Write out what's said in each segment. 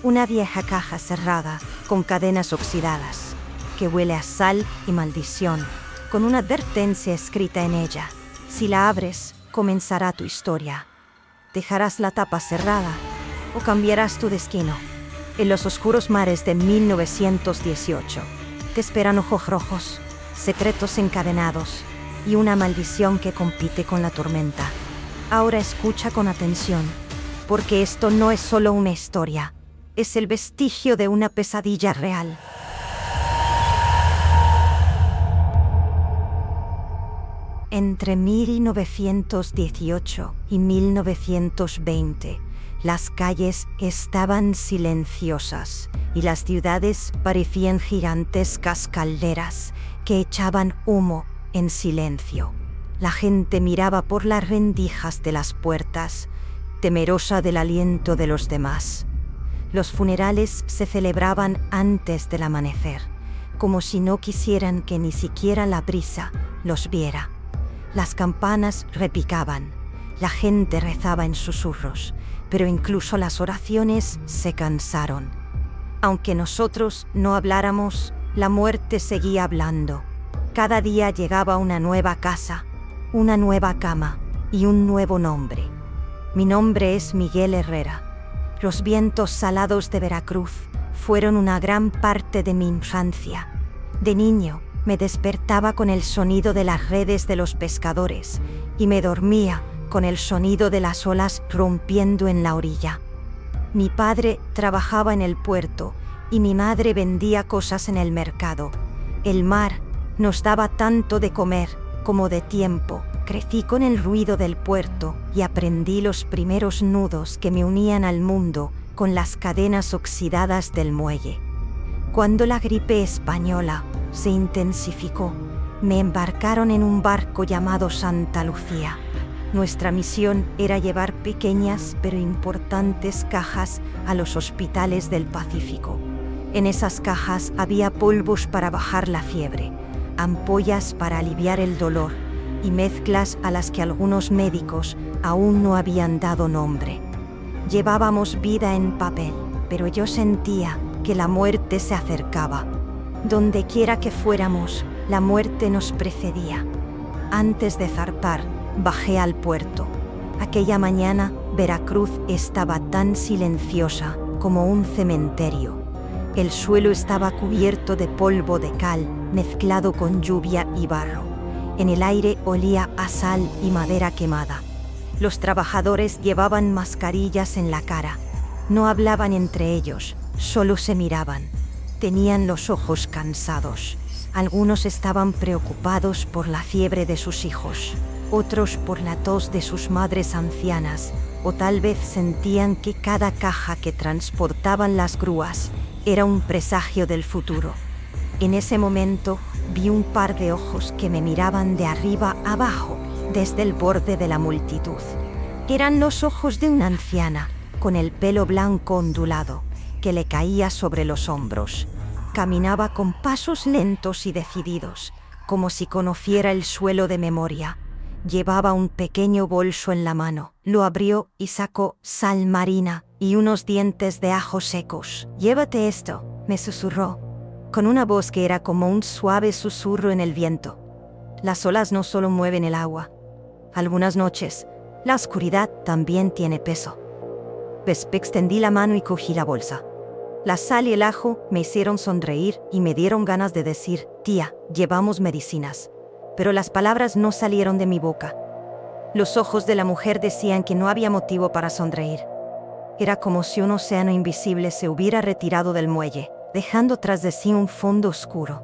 Una vieja caja cerrada, con cadenas oxidadas, que huele a sal y maldición, con una advertencia escrita en ella. Si la abres, comenzará tu historia. Dejarás la tapa cerrada o cambiarás tu destino. En los oscuros mares de 1918, te esperan ojos rojos, secretos encadenados y una maldición que compite con la tormenta. Ahora escucha con atención, porque esto no es solo una historia, es el vestigio de una pesadilla real. Entre 1918 y 1920, las calles estaban silenciosas y las ciudades parecían gigantescas calderas que echaban humo en silencio. La gente miraba por las rendijas de las puertas, temerosa del aliento de los demás. Los funerales se celebraban antes del amanecer, como si no quisieran que ni siquiera la brisa los viera. Las campanas repicaban, la gente rezaba en susurros, pero incluso las oraciones se cansaron. Aunque nosotros no habláramos, la muerte seguía hablando. Cada día llegaba una nueva casa, una nueva cama y un nuevo nombre. Mi nombre es Miguel Herrera. Los vientos salados de Veracruz fueron una gran parte de mi infancia. De niño, me despertaba con el sonido de las redes de los pescadores y me dormía con el sonido de las olas rompiendo en la orilla. Mi padre trabajaba en el puerto y mi madre vendía cosas en el mercado. El mar nos daba tanto de comer como de tiempo. Crecí con el ruido del puerto y aprendí los primeros nudos que me unían al mundo con las cadenas oxidadas del muelle. Cuando la gripe española se intensificó, me embarcaron en un barco llamado Santa Lucía. Nuestra misión era llevar pequeñas pero importantes cajas a los hospitales del Pacífico. En esas cajas había polvos para bajar la fiebre, ampollas para aliviar el dolor y mezclas a las que algunos médicos aún no habían dado nombre. Llevábamos vida en papel, pero yo sentía que la muerte se acercaba. Donde quiera que fuéramos, la muerte nos precedía. Antes de zarpar, bajé al puerto. Aquella mañana, Veracruz estaba tan silenciosa como un cementerio. El suelo estaba cubierto de polvo de cal, mezclado con lluvia y barro. En el aire olía a sal y madera quemada. Los trabajadores llevaban mascarillas en la cara. No hablaban entre ellos, solo se miraban. Tenían los ojos cansados. Algunos estaban preocupados por la fiebre de sus hijos, otros por la tos de sus madres ancianas, o tal vez sentían que cada caja que transportaban las grúas era un presagio del futuro. En ese momento vi un par de ojos que me miraban de arriba abajo, desde el borde de la multitud. Eran los ojos de una anciana, con el pelo blanco ondulado, que le caía sobre los hombros. Caminaba con pasos lentos y decididos, como si conociera el suelo de memoria. Llevaba un pequeño bolso en la mano. Lo abrió y sacó sal marina y unos dientes de ajo secos. «Llévate esto», me susurró, con una voz que era como un suave susurro en el viento. Las olas no solo mueven el agua. Algunas noches, la oscuridad también tiene peso. Extendí la mano y cogí la bolsa. La sal y el ajo me hicieron sonreír y me dieron ganas de decir: «Tía, llevamos medicinas». Pero las palabras no salieron de mi boca. Los ojos de la mujer decían que no había motivo para sonreír. Era como si un océano invisible se hubiera retirado del muelle, dejando tras de sí un fondo oscuro.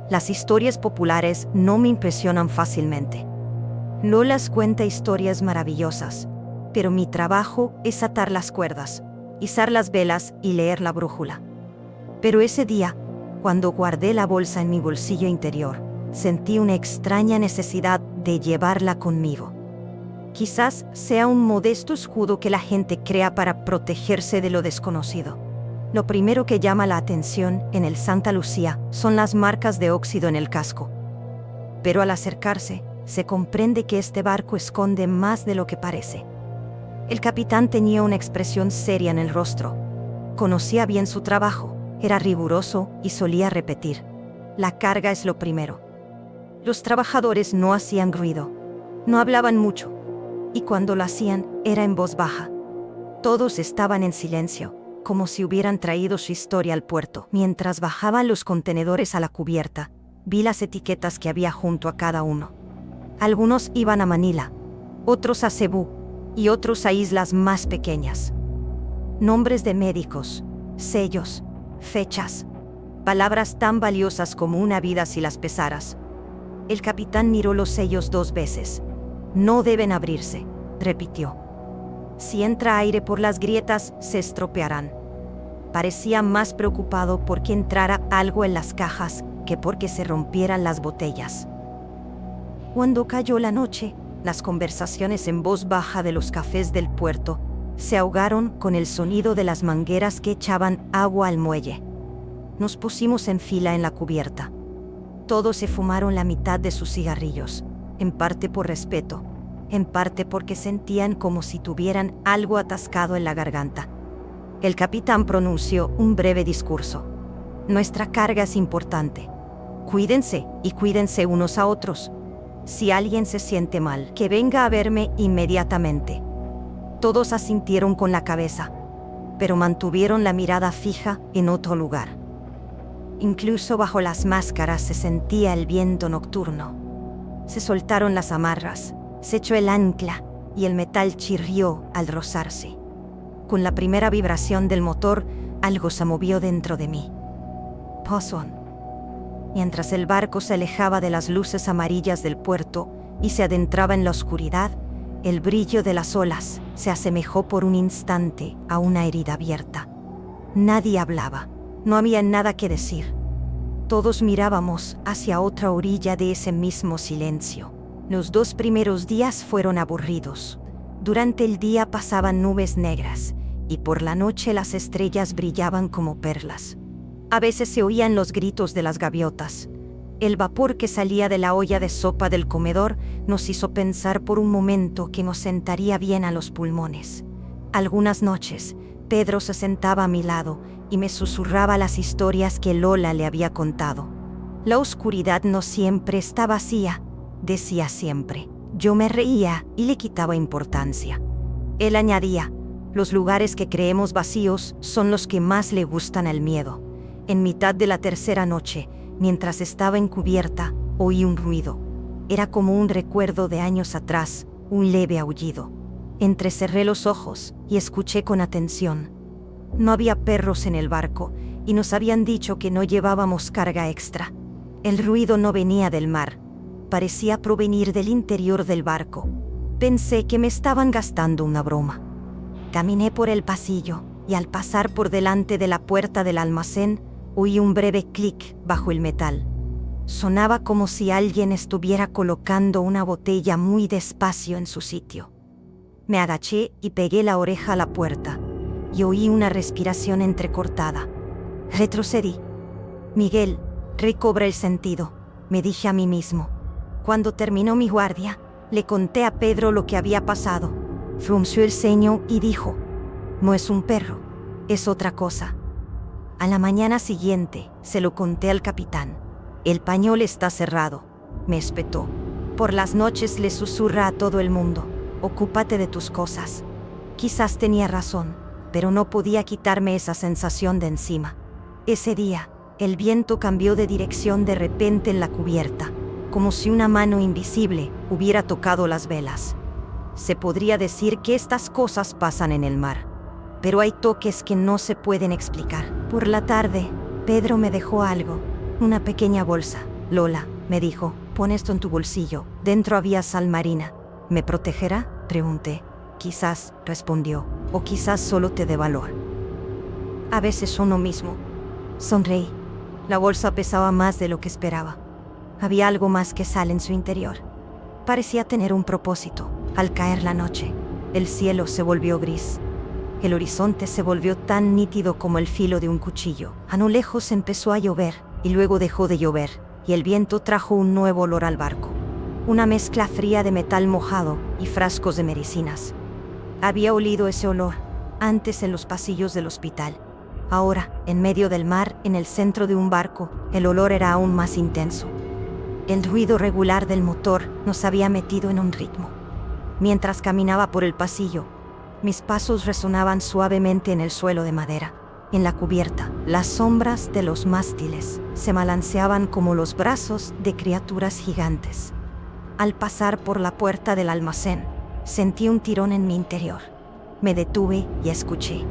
Las historias populares no me impresionan fácilmente. Lolas cuenta historias maravillosas, pero mi trabajo es atar las cuerdas, izar las velas y leer la brújula. Pero ese día, cuando guardé la bolsa en mi bolsillo interior, sentí una extraña necesidad de llevarla conmigo. Quizás sea un modesto escudo que la gente crea para protegerse de lo desconocido. Lo primero que llama la atención en el Santa Lucía son las marcas de óxido en el casco. Pero al acercarse, se comprende que este barco esconde más de lo que parece. El capitán tenía una expresión seria en el rostro. Conocía bien su trabajo, era riguroso y solía repetir: la carga es lo primero. Los trabajadores no hacían ruido, no hablaban mucho, y cuando lo hacían era en voz baja. Todos estaban en silencio, como si hubieran traído su historia al puerto. Mientras bajaban los contenedores a la cubierta, vi las etiquetas que había junto a cada uno. Algunos iban a Manila, otros a Cebú y otros a islas más pequeñas. Nombres de médicos, sellos, fechas, palabras tan valiosas como una vida si las pesaras. El capitán miró los sellos 2 veces. No deben abrirse, repitió. Si entra aire por las grietas, se estropearán. Parecía más preocupado porque entrara algo en las cajas que porque se rompieran las botellas. Cuando cayó la noche, las conversaciones en voz baja de los cafés del puerto se ahogaron con el sonido de las mangueras que echaban agua al muelle. Nos pusimos en fila en la cubierta. Todos se fumaron la mitad de sus cigarrillos, en parte por respeto, en parte porque sentían como si tuvieran algo atascado en la garganta. El capitán pronunció un breve discurso. Nuestra carga es importante. Cuídense y cuídense unos a otros. Si alguien se siente mal, que venga a verme inmediatamente. Todos asintieron con la cabeza, pero mantuvieron la mirada fija en otro lugar. Incluso bajo las máscaras se sentía el viento nocturno. Se soltaron las amarras, se echó el ancla y el metal chirrió al rozarse. Con la primera vibración del motor, algo se movió dentro de mí. Poson. Mientras el barco se alejaba de las luces amarillas del puerto y se adentraba en la oscuridad, el brillo de las olas se asemejó por un instante a una herida abierta. Nadie hablaba, no había nada que decir. Todos mirábamos hacia otra orilla de ese mismo silencio. Los 2 primeros días fueron aburridos. Durante el día pasaban nubes negras y por la noche las estrellas brillaban como perlas. A veces se oían los gritos de las gaviotas. El vapor que salía de la olla de sopa del comedor nos hizo pensar por un momento que nos sentaría bien a los pulmones. Algunas noches, Pedro se sentaba a mi lado y me susurraba las historias que Lola le había contado. La oscuridad no siempre está vacía, decía siempre. Yo me reía y le quitaba importancia. Él añadía: los lugares que creemos vacíos son los que más le gustan al miedo. En mitad de la tercera noche, mientras estaba en cubierta, oí un ruido. Era como un recuerdo de años atrás, un leve aullido. Entrecerré los ojos y escuché con atención. No había perros en el barco y nos habían dicho que no llevábamos carga extra. El ruido no venía del mar, parecía provenir del interior del barco. Pensé que me estaban gastando una broma. Caminé por el pasillo y al pasar por delante de la puerta del almacén, oí un breve clic bajo el metal. Sonaba como si alguien estuviera colocando una botella muy despacio en su sitio. Me agaché y pegué la oreja a la puerta, y oí una respiración entrecortada. Retrocedí. Miguel, recobra el sentido, me dije a mí mismo. Cuando terminó mi guardia, le conté a Pedro lo que había pasado. Frunció el ceño y dijo: no es un perro, es otra cosa. A la mañana siguiente, se lo conté al capitán. El pañol está cerrado, me espetó. Por las noches le susurra a todo el mundo: ocúpate de tus cosas. Quizás tenía razón, pero no podía quitarme esa sensación de encima. Ese día, el viento cambió de dirección de repente en la cubierta, como si una mano invisible hubiera tocado las velas. Se podría decir que estas cosas pasan en el mar, pero hay toques que no se pueden explicar. Por la tarde, Pedro me dejó algo, una pequeña bolsa. Lola, me dijo, pon esto en tu bolsillo. Dentro había sal marina. ¿Me protegerá?, pregunté. Quizás, respondió, o quizás solo te dé valor. A veces uno mismo. Sonreí. La bolsa pesaba más de lo que esperaba. Había algo más que sal en su interior. Parecía tener un propósito. Al caer la noche, el cielo se volvió gris. El horizonte se volvió tan nítido como el filo de un cuchillo. A lo lejos empezó a llover, y luego dejó de llover, y el viento trajo un nuevo olor al barco. Una mezcla fría de metal mojado y frascos de medicinas. Había olido ese olor antes en los pasillos del hospital. Ahora, en medio del mar, en el centro de un barco, el olor era aún más intenso. El ruido regular del motor nos había metido en un ritmo. Mientras caminaba por el pasillo, mis pasos resonaban suavemente en el suelo de madera. En la cubierta, las sombras de los mástiles se balanceaban como los brazos de criaturas gigantes. Al pasar por la puerta del almacén, sentí un tirón en mi interior. Me detuve y escuché.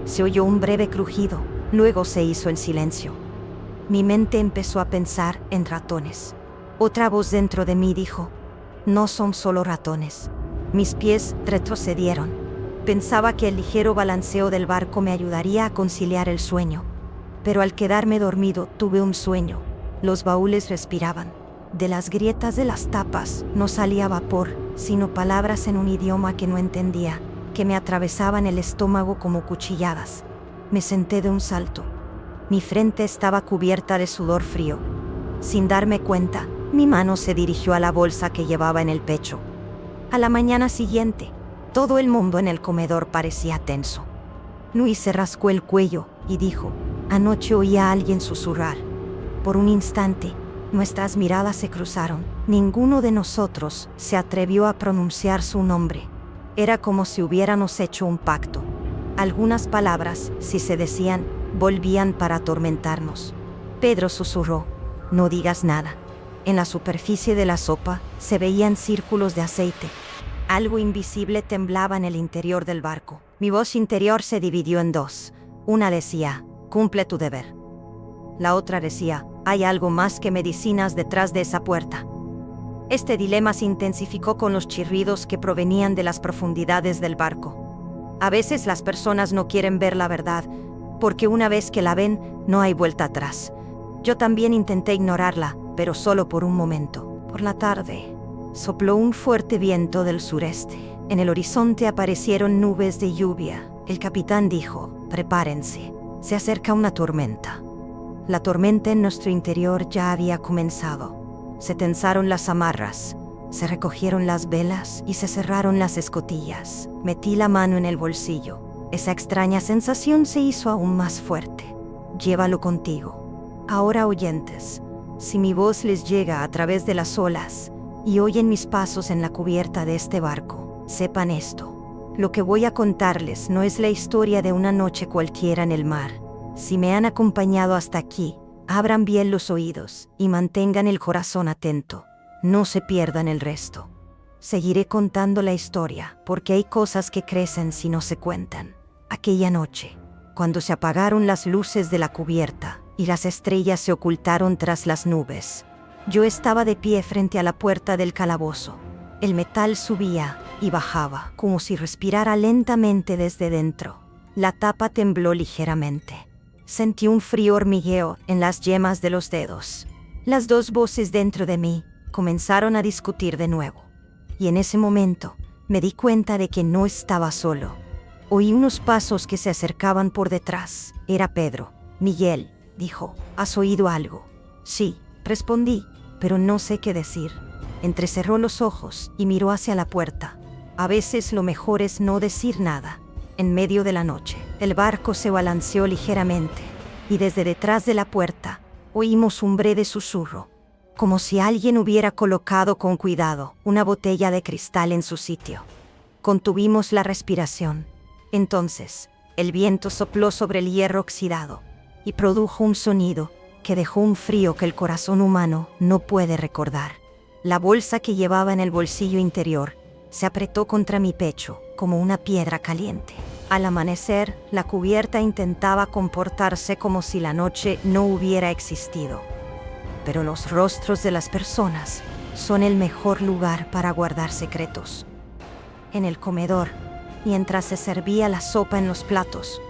Se oyó un breve crujido, luego se hizo el silencio. Mi mente empezó a pensar en ratones. Otra voz dentro de mí dijo: no son solo ratones. Mis pies retrocedieron. Pensaba que el ligero balanceo del barco me ayudaría a conciliar el sueño. Pero al quedarme dormido tuve un sueño. Los baúles respiraban. De las grietas de las tapas no salía vapor, sino palabras en un idioma que no entendía, que me atravesaban el estómago como cuchilladas. Me senté de un salto. Mi frente estaba cubierta de sudor frío. Sin darme cuenta, mi mano se dirigió a la bolsa que llevaba en el pecho. A la mañana siguiente, todo el mundo en el comedor parecía tenso. Luis se rascó el cuello y dijo: anoche oí a alguien susurrar. Por un instante, nuestras miradas se cruzaron. Ninguno de nosotros se atrevió a pronunciar su nombre. Era como si hubiéramos hecho un pacto. Algunas palabras, si se decían, volvían para atormentarnos. Pedro susurró: no digas nada. En la superficie de la sopa se veían círculos de aceite. Algo invisible temblaba en el interior del barco. Mi voz interior se dividió en dos. Una decía: cumple tu deber. La otra decía: hay algo más que medicinas detrás de esa puerta. Este dilema se intensificó con los chirridos que provenían de las profundidades del barco. A veces las personas no quieren ver la verdad, porque una vez que la ven, no hay vuelta atrás. Yo también intenté ignorarla, pero solo por un momento. Por la tarde, sopló un fuerte viento del sureste. En el horizonte aparecieron nubes de lluvia. El capitán dijo: prepárense, se acerca una tormenta. La tormenta en nuestro interior ya había comenzado. Se tensaron las amarras, se recogieron las velas y se cerraron las escotillas. Metí la mano en el bolsillo. Esa extraña sensación se hizo aún más fuerte. Llévalo contigo. Ahora, oyentes, si mi voz les llega a través de las olas y oyen mis pasos en la cubierta de este barco, sepan esto. Lo que voy a contarles no es la historia de una noche cualquiera en el mar. Si me han acompañado hasta aquí, abran bien los oídos y mantengan el corazón atento. No se pierdan el resto. Seguiré contando la historia, porque hay cosas que crecen si no se cuentan. Aquella noche, cuando se apagaron las luces de la cubierta y las estrellas se ocultaron tras las nubes, yo estaba de pie frente a la puerta del calabozo. El metal subía y bajaba, como si respirara lentamente desde dentro. La tapa tembló ligeramente. Sentí un frío hormigueo en las yemas de los dedos. Las dos voces dentro de mí comenzaron a discutir de nuevo. Y en ese momento me di cuenta de que no estaba solo. Oí unos pasos que se acercaban por detrás. Era Pedro. Miguel, dijo, ¿has oído algo? Sí, respondí, pero no sé qué decir. Entrecerró los ojos y miró hacia la puerta. A veces lo mejor es no decir nada. En medio de la noche, el barco se balanceó ligeramente, y desde detrás de la puerta oímos un breve susurro, como si alguien hubiera colocado con cuidado una botella de cristal en su sitio. Contuvimos la respiración. Entonces, el viento sopló sobre el hierro oxidado y produjo un sonido que dejó un frío que el corazón humano no puede recordar. La bolsa que llevaba en el bolsillo interior se apretó contra mi pecho como una piedra caliente. Al amanecer, la cubierta intentaba comportarse como si la noche no hubiera existido. Pero los rostros de las personas son el mejor lugar para guardar secretos. En el comedor, mientras se servía la sopa en los platos,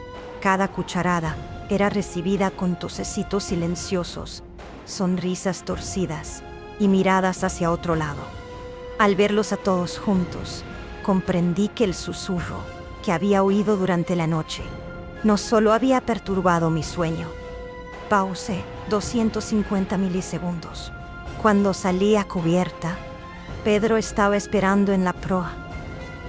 cada cucharada era recibida con tosecitos silenciosos, sonrisas torcidas y miradas hacia otro lado. Al verlos a todos juntos, comprendí que el susurro que había oído durante la noche no solo había perturbado mi sueño. Pausé 250 milisegundos. Cuando salí a cubierta, Pedro estaba esperando en la proa.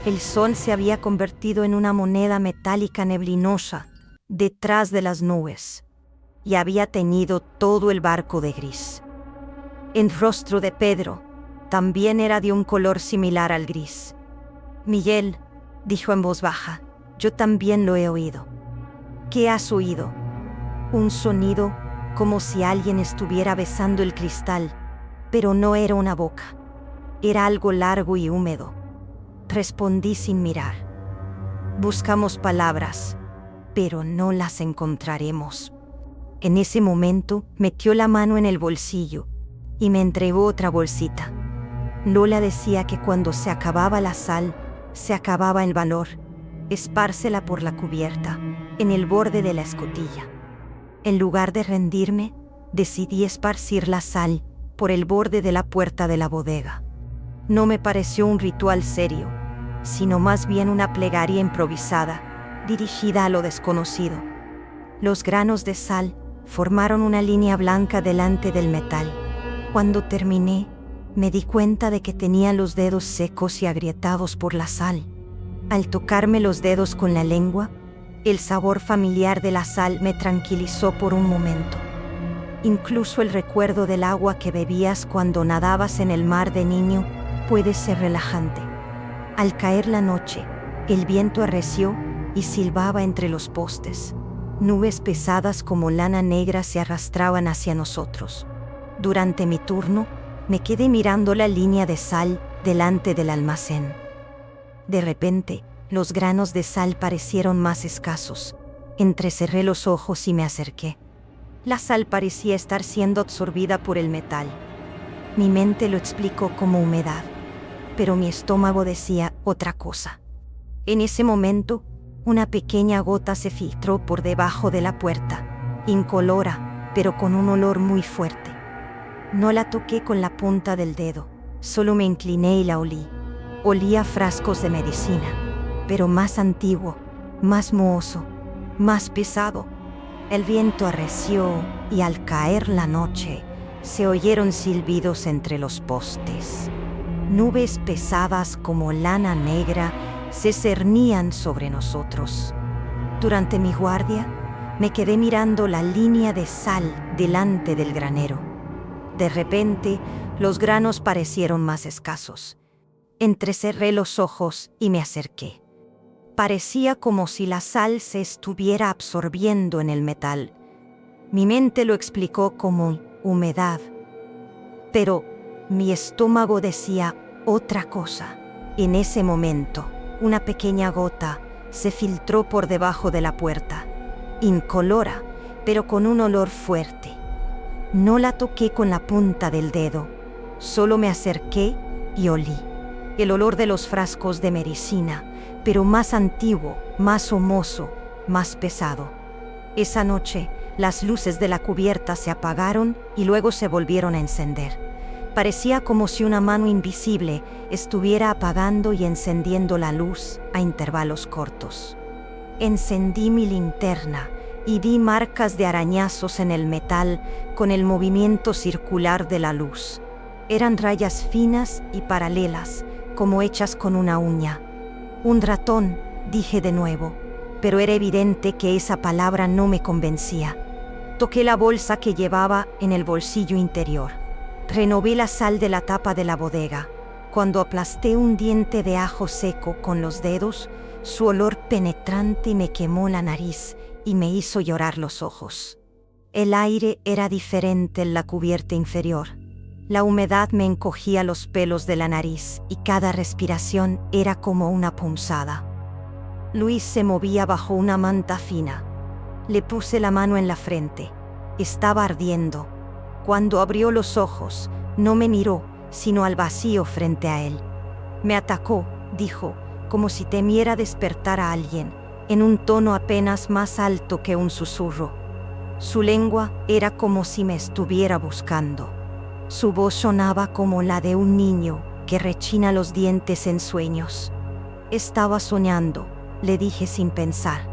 El sol se había convertido en una moneda metálica neblinosa detrás de las nubes, y había teñido todo el barco de gris. El rostro de Pedro también era de un color similar al gris. «Miguel», dijo en voz baja, «yo también lo he oído». «¿Qué has oído?» «Un sonido como si alguien estuviera besando el cristal, pero no era una boca. Era algo largo y húmedo». Respondí sin mirar. «Buscamos palabras, pero no las encontraremos». En ese momento metió la mano en el bolsillo y me entregó otra bolsita. Lola decía que cuando se acababa la sal, se acababa el valor. Espárcela por la cubierta, en el borde de la escotilla. En lugar de rendirme, decidí esparcir la sal por el borde de la puerta de la bodega. No me pareció un ritual serio, sino más bien una plegaria improvisada, dirigida a lo desconocido. Los granos de sal formaron una línea blanca delante del metal. Cuando terminé, me di cuenta de que tenía los dedos secos y agrietados por la sal. Al tocarme los dedos con la lengua, el sabor familiar de la sal me tranquilizó por un momento. Incluso el recuerdo del agua que bebías cuando nadabas en el mar de niño puede ser relajante. Al caer la noche, el viento arreció y silbaba entre los postes. Nubes pesadas como lana negra se arrastraban hacia nosotros. Durante mi turno, me quedé mirando la línea de sal delante del almacén. De repente, los granos de sal parecieron más escasos. Entrecerré los ojos y me acerqué. La sal parecía estar siendo absorbida por el metal. Mi mente lo explicó como humedad, pero mi estómago decía otra cosa. En ese momento, una pequeña gota se filtró por debajo de la puerta, incolora, pero con un olor muy fuerte. No la toqué con la punta del dedo, solo me incliné y la olí. Olía a frascos de medicina, pero más antiguo, más mohoso, más pesado. El viento arreció y al caer la noche, se oyeron silbidos entre los postes. Nubes pesadas como lana negra se cernían sobre nosotros. Durante mi guardia, me quedé mirando la línea de sal delante del granero. De repente, los granos parecieron más escasos. Entrecerré los ojos y me acerqué. Parecía como si la sal se estuviera absorbiendo en el metal. Mi mente lo explicó como humedad. Pero mi estómago decía otra cosa. En ese momento, una pequeña gota se filtró por debajo de la puerta, incolora, pero con un olor fuerte. No la toqué con la punta del dedo, solo me acerqué y olí. El olor de los frascos de medicina, pero más antiguo, más humoso, más pesado. Esa noche, las luces de la cubierta se apagaron y luego se volvieron a encender. Parecía como si una mano invisible estuviera apagando y encendiendo la luz a intervalos cortos. Encendí mi linterna y vi marcas de arañazos en el metal con el movimiento circular de la luz. Eran rayas finas y paralelas, como hechas con una uña. «Un ratón», dije de nuevo, pero era evidente que esa palabra no me convencía. Toqué la bolsa que llevaba en el bolsillo interior. Renové la sal de la tapa de la bodega. Cuando aplasté un diente de ajo seco con los dedos, su olor penetrante me quemó la nariz y me hizo llorar los ojos. El aire era diferente en la cubierta inferior. La humedad me encogía los pelos de la nariz y cada respiración era como una punzada. Luis se movía bajo una manta fina. Le puse la mano en la frente. Estaba ardiendo. Cuando abrió los ojos, no me miró, sino al vacío frente a él. Me atacó, dijo, como si temiera despertar a alguien, en un tono apenas más alto que un susurro. Su lengua era como si me estuviera buscando. Su voz sonaba como la de un niño que rechina los dientes en sueños. Estaba soñando, le dije sin pensar.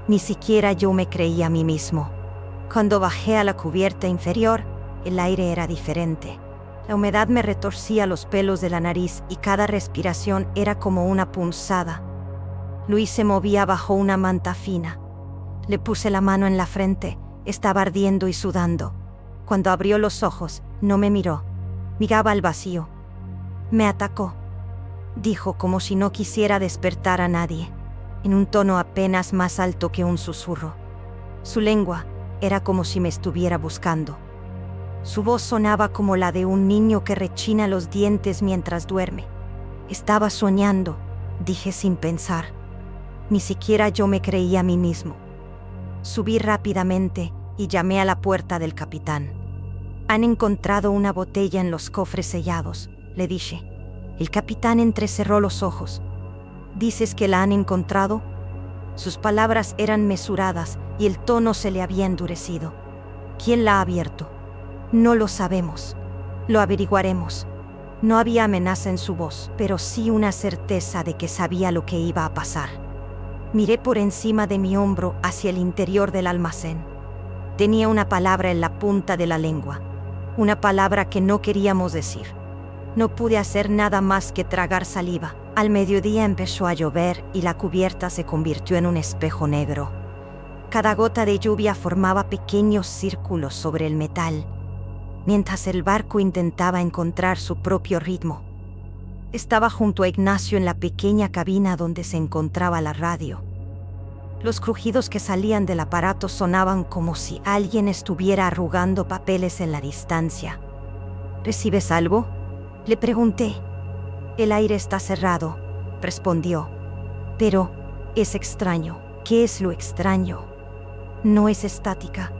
Ni siquiera yo me creía a mí mismo. Cuando bajé a la cubierta inferior, el aire era diferente. La humedad me retorcía los pelos de la nariz y cada respiración era como una punzada. Luis se movía bajo una manta fina. Le puse la mano en la frente, estaba ardiendo y sudando. Cuando abrió los ojos, no me miró. Miraba al vacío. Me atacó, dijo como si no quisiera despertar a nadie, en un tono apenas más alto que un susurro. Su lengua era como si me estuviera buscando. Su voz sonaba como la de un niño que rechina los dientes mientras duerme. Estaba soñando, dije sin pensar. Ni siquiera yo me creía a mí mismo. Subí rápidamente y llamé a la puerta del capitán. Han encontrado una botella en los cofres sellados, le dije. El capitán entrecerró los ojos. ¿Dices que la han encontrado? Sus palabras eran mesuradas y el tono se le había endurecido. ¿Quién la ha abierto? No lo sabemos. Lo averiguaremos. No había amenaza en su voz, pero sí una certeza de que sabía lo que iba a pasar. Miré por encima de mi hombro hacia el interior del almacén. Tenía una palabra en la punta de la lengua. Una palabra que no queríamos decir. No pude hacer nada más que tragar saliva. Al mediodía empezó a llover y la cubierta se convirtió en un espejo negro. Cada gota de lluvia formaba pequeños círculos sobre el metal, mientras el barco intentaba encontrar su propio ritmo. Estaba junto a Ignacio en la pequeña cabina donde se encontraba la radio. Los crujidos que salían del aparato sonaban como si alguien estuviera arrugando papeles en la distancia. ¿Recibes algo?, le pregunté. El aire está cerrado, respondió. Pero es extraño. ¿Qué es lo extraño? No es estática,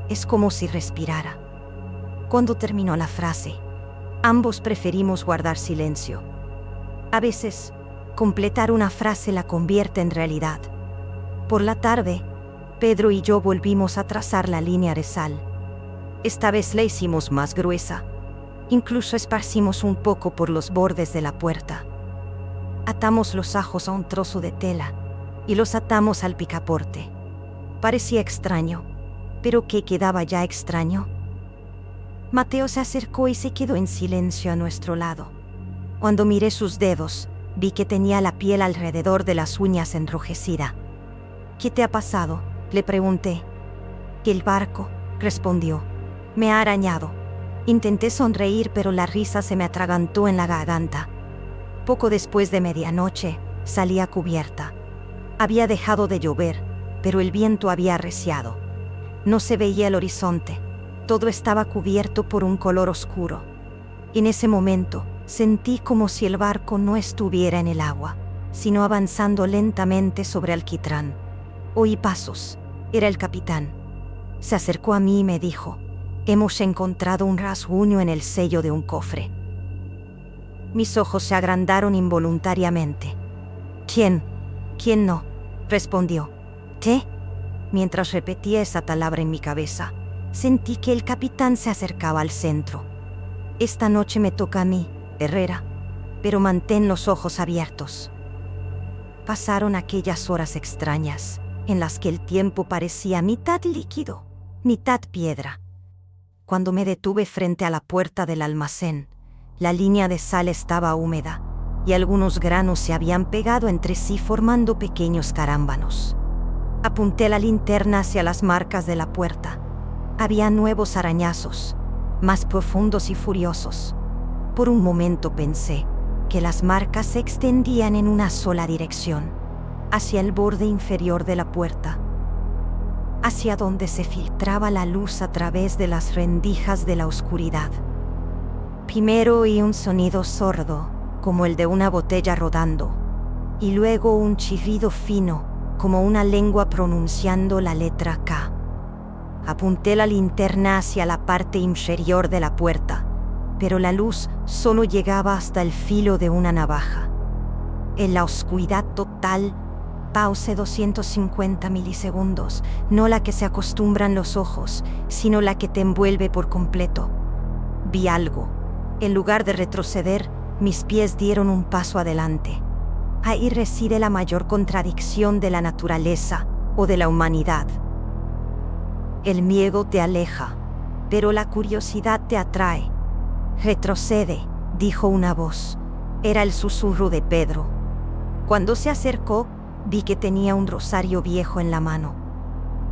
es como si respirara. Cuando terminó la frase, ambos preferimos guardar silencio. A veces, completar una frase la convierte en realidad. Por la tarde, Pedro y yo volvimos a trazar la línea de sal. Esta vez la hicimos más gruesa. Incluso esparcimos un poco por los bordes de la puerta. Atamos los ajos a un trozo de tela y los atamos al picaporte. Parecía extraño, pero ¿qué quedaba ya extraño? Mateo se acercó y se quedó en silencio a nuestro lado. Cuando miré sus dedos, vi que tenía la piel alrededor de las uñas enrojecida. ¿Qué te ha pasado?, le pregunté. El barco, respondió. Me ha arañado. Intenté sonreír, pero la risa se me atragantó en la garganta. Poco después de medianoche, salí a cubierta. Había dejado de llover, pero el viento había arreciado. No se veía el horizonte. Todo estaba cubierto por un color oscuro. En ese momento, sentí como si el barco no estuviera en el agua, sino avanzando lentamente sobre alquitrán. Oí pasos. Era el capitán. Se acercó a mí y me dijo: hemos encontrado un rasguño en el sello de un cofre. Mis ojos se agrandaron involuntariamente. ¿Quién? ¿Quién no?, respondió. ¿Té? Mientras repetía esa palabra en mi cabeza, sentí que el capitán se acercaba al centro. Esta noche me toca a mí, Herrera, pero mantén los ojos abiertos. Pasaron aquellas horas extrañas, en las que el tiempo parecía mitad líquido, mitad piedra. Cuando me detuve frente a la puerta del almacén, la línea de sal estaba húmeda y algunos granos se habían pegado entre sí formando pequeños carámbanos. Apunté la linterna hacia las marcas de la puerta. Había nuevos arañazos, más profundos y furiosos. Por un momento pensé que las marcas se extendían en una sola dirección, hacia el borde inferior de la puerta, hacia donde se filtraba la luz a través de las rendijas de la oscuridad. Primero oí un sonido sordo, como el de una botella rodando, y luego un chirrido fino, como una lengua pronunciando la letra K. Apunté la linterna hacia la parte inferior de la puerta, pero la luz solo llegaba hasta el filo de una navaja. En la oscuridad total, pausé 250 milisegundos, no la que se acostumbran los ojos, sino la que te envuelve por completo. Vi algo. En lugar de retroceder, mis pies dieron un paso adelante. Ahí reside la mayor contradicción de la naturaleza o de la humanidad. El miedo te aleja, pero la curiosidad te atrae. Retrocede, dijo una voz. Era el susurro de Pedro. Cuando se acercó, vi que tenía un rosario viejo en la mano.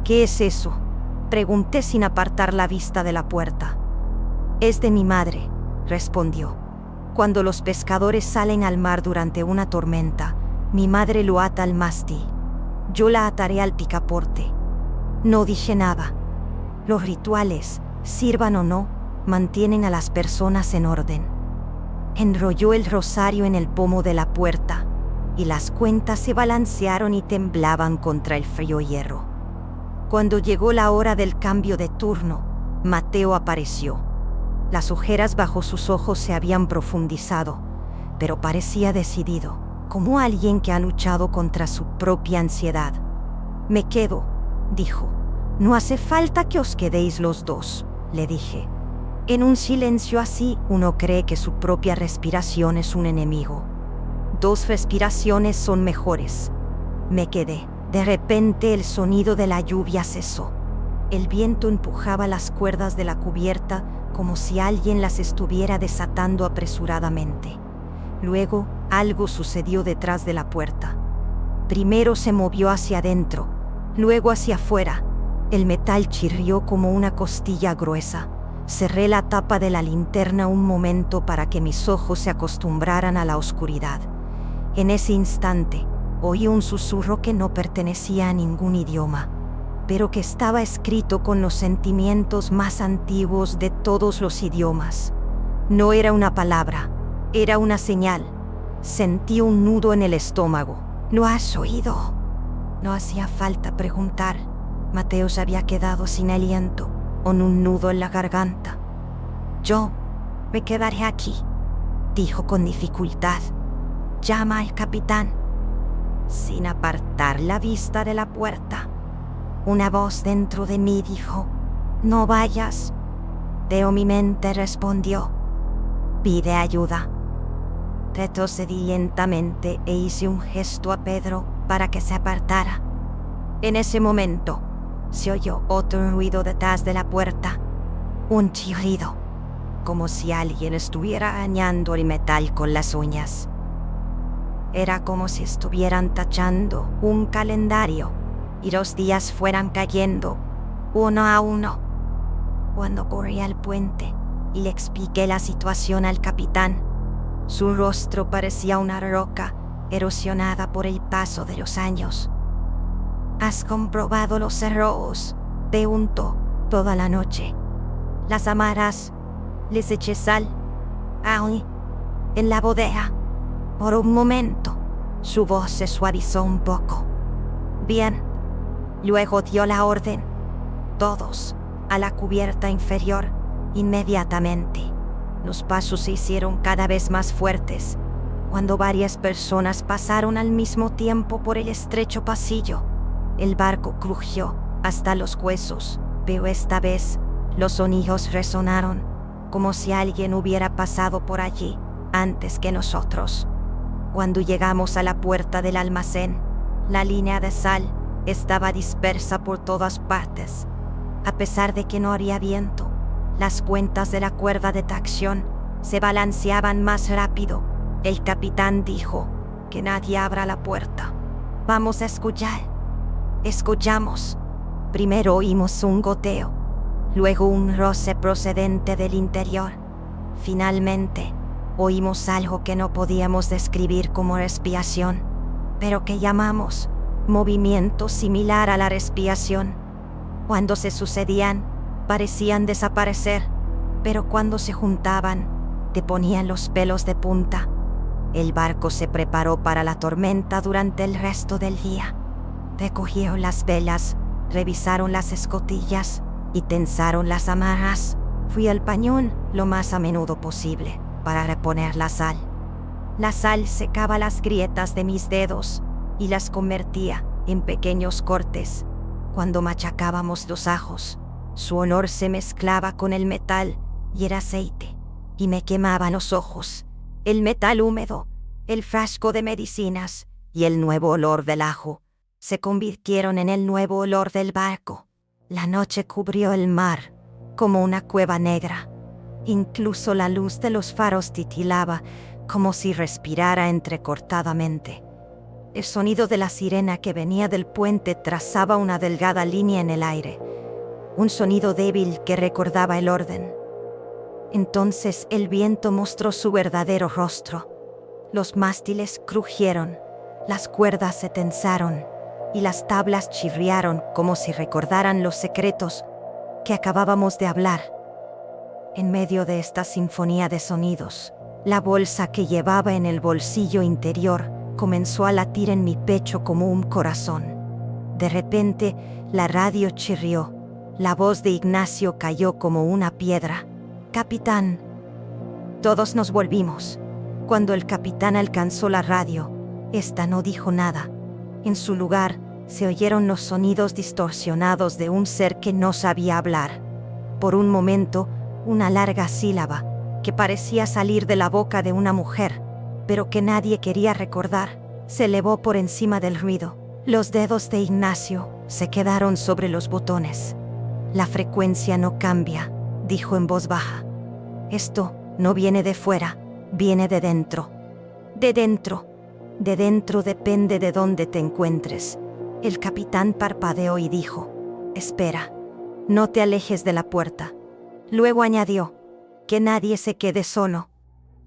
¿Qué es eso?, pregunté sin apartar la vista de la puerta. Es de mi madre, respondió. Cuando los pescadores salen al mar durante una tormenta, mi madre lo ata al mástil. Yo la ataré al picaporte. No dije nada. Los rituales, sirvan o no, mantienen a las personas en orden. Enrolló el rosario en el pomo de la puerta, y las cuentas se balancearon y temblaban contra el frío hierro. Cuando llegó la hora del cambio de turno, Mateo apareció. Las ojeras bajo sus ojos se habían profundizado, pero parecía decidido, como alguien que ha luchado contra su propia ansiedad. «Me quedo», dijo. «No hace falta que os quedéis los dos», le dije. En un silencio así, uno cree que su propia respiración es un enemigo. 2 respiraciones son mejores. Me quedé. De repente el sonido de la lluvia cesó. El viento empujaba las cuerdas de la cubierta como si alguien las estuviera desatando apresuradamente. Luego, algo sucedió detrás de la puerta. Primero se movió hacia adentro, luego hacia afuera. El metal chirrió como una costilla gruesa. Cerré la tapa de la linterna un momento para que mis ojos se acostumbraran a la oscuridad. En ese instante, oí un susurro que no pertenecía a ningún idioma, pero que estaba escrito con los sentimientos más antiguos de todos los idiomas. No era una palabra, era una señal. Sentí un nudo en el estómago. «¿Lo has oído?». No hacía falta preguntar. Mateo se había quedado sin aliento, con un nudo en la garganta. «Yo me quedaré aquí», dijo con dificultad. «Llama al capitán». Sin apartar la vista de la puerta, una voz dentro de mí dijo: «No vayas». Teo mi mente respondió: «Pide ayuda». Retrocedí lentamente e hice un gesto a Pedro para que se apartara. En ese momento, se oyó otro ruido detrás de la puerta, un chirrido, como si alguien estuviera arañando el metal con las uñas. Era como si estuvieran tachando un calendario y los días fueran cayendo uno a uno. Cuando corrí al puente y le expliqué la situación al capitán, su rostro parecía una roca erosionada por el paso de los años. «¿Has comprobado los cerrojos?», preguntó. «Toda la noche. Las amarras, les eché sal. Ahí, en la bodega». Por un momento, su voz se suavizó un poco. «Bien». Luego dio la orden. «Todos a la cubierta inferior, inmediatamente». Los pasos se hicieron cada vez más fuertes, cuando varias personas pasaron al mismo tiempo por el estrecho pasillo. El barco crujió hasta los huesos, pero esta vez los sonidos resonaron, como si alguien hubiera pasado por allí antes que nosotros. Cuando llegamos a la puerta del almacén, la línea de sal estaba dispersa por todas partes. A pesar de que no había viento, las cuentas de la cuerda de tracción se balanceaban más rápido. El capitán dijo: «Que nadie abra la puerta. Vamos a escuchar». Escuchamos. Primero oímos un goteo, luego un roce procedente del interior. Finalmente, oímos algo que no podíamos describir como respiración, pero que llamamos movimiento similar a la respiración. Cuando se sucedían, parecían desaparecer, pero cuando se juntaban, te ponían los pelos de punta. El barco se preparó para la tormenta durante el resto del día. Recogieron las velas, revisaron las escotillas y tensaron las amarras. Fui al pañón lo más a menudo posible para reponer la sal. La sal secaba las grietas de mis dedos y las convertía en pequeños cortes. Cuando machacábamos los ajos, su olor se mezclaba con el metal y el aceite, y me quemaban los ojos. El metal húmedo, el frasco de medicinas y el nuevo olor del ajo se convirtieron en el nuevo olor del barco. La noche cubrió el mar como una cueva negra. Incluso la luz de los faros titilaba como si respirara entrecortadamente. El sonido de la sirena que venía del puente trazaba una delgada línea en el aire, un sonido débil que recordaba el orden. Entonces el viento mostró su verdadero rostro. Los mástiles crujieron, las cuerdas se tensaron y las tablas chirriaron como si recordaran los secretos que acabábamos de hablar. En medio de esta sinfonía de sonidos, la bolsa que llevaba en el bolsillo interior comenzó a latir en mi pecho como un corazón. De repente, la radio chirrió. La voz de Ignacio cayó como una piedra. «Capitán». Todos nos volvimos. Cuando el capitán alcanzó la radio, ésta no dijo nada. En su lugar, se oyeron los sonidos distorsionados de un ser que no sabía hablar. Por un momento, una larga sílaba, que parecía salir de la boca de una mujer, pero que nadie quería recordar, se elevó por encima del ruido. Los dedos de Ignacio se quedaron sobre los botones. «La frecuencia no cambia», dijo en voz baja. «Esto no viene de fuera, viene de dentro». «De dentro». «De dentro depende de dónde te encuentres». El capitán parpadeó y dijo: «Espera, no te alejes de la puerta». Luego añadió: «Que nadie se quede solo».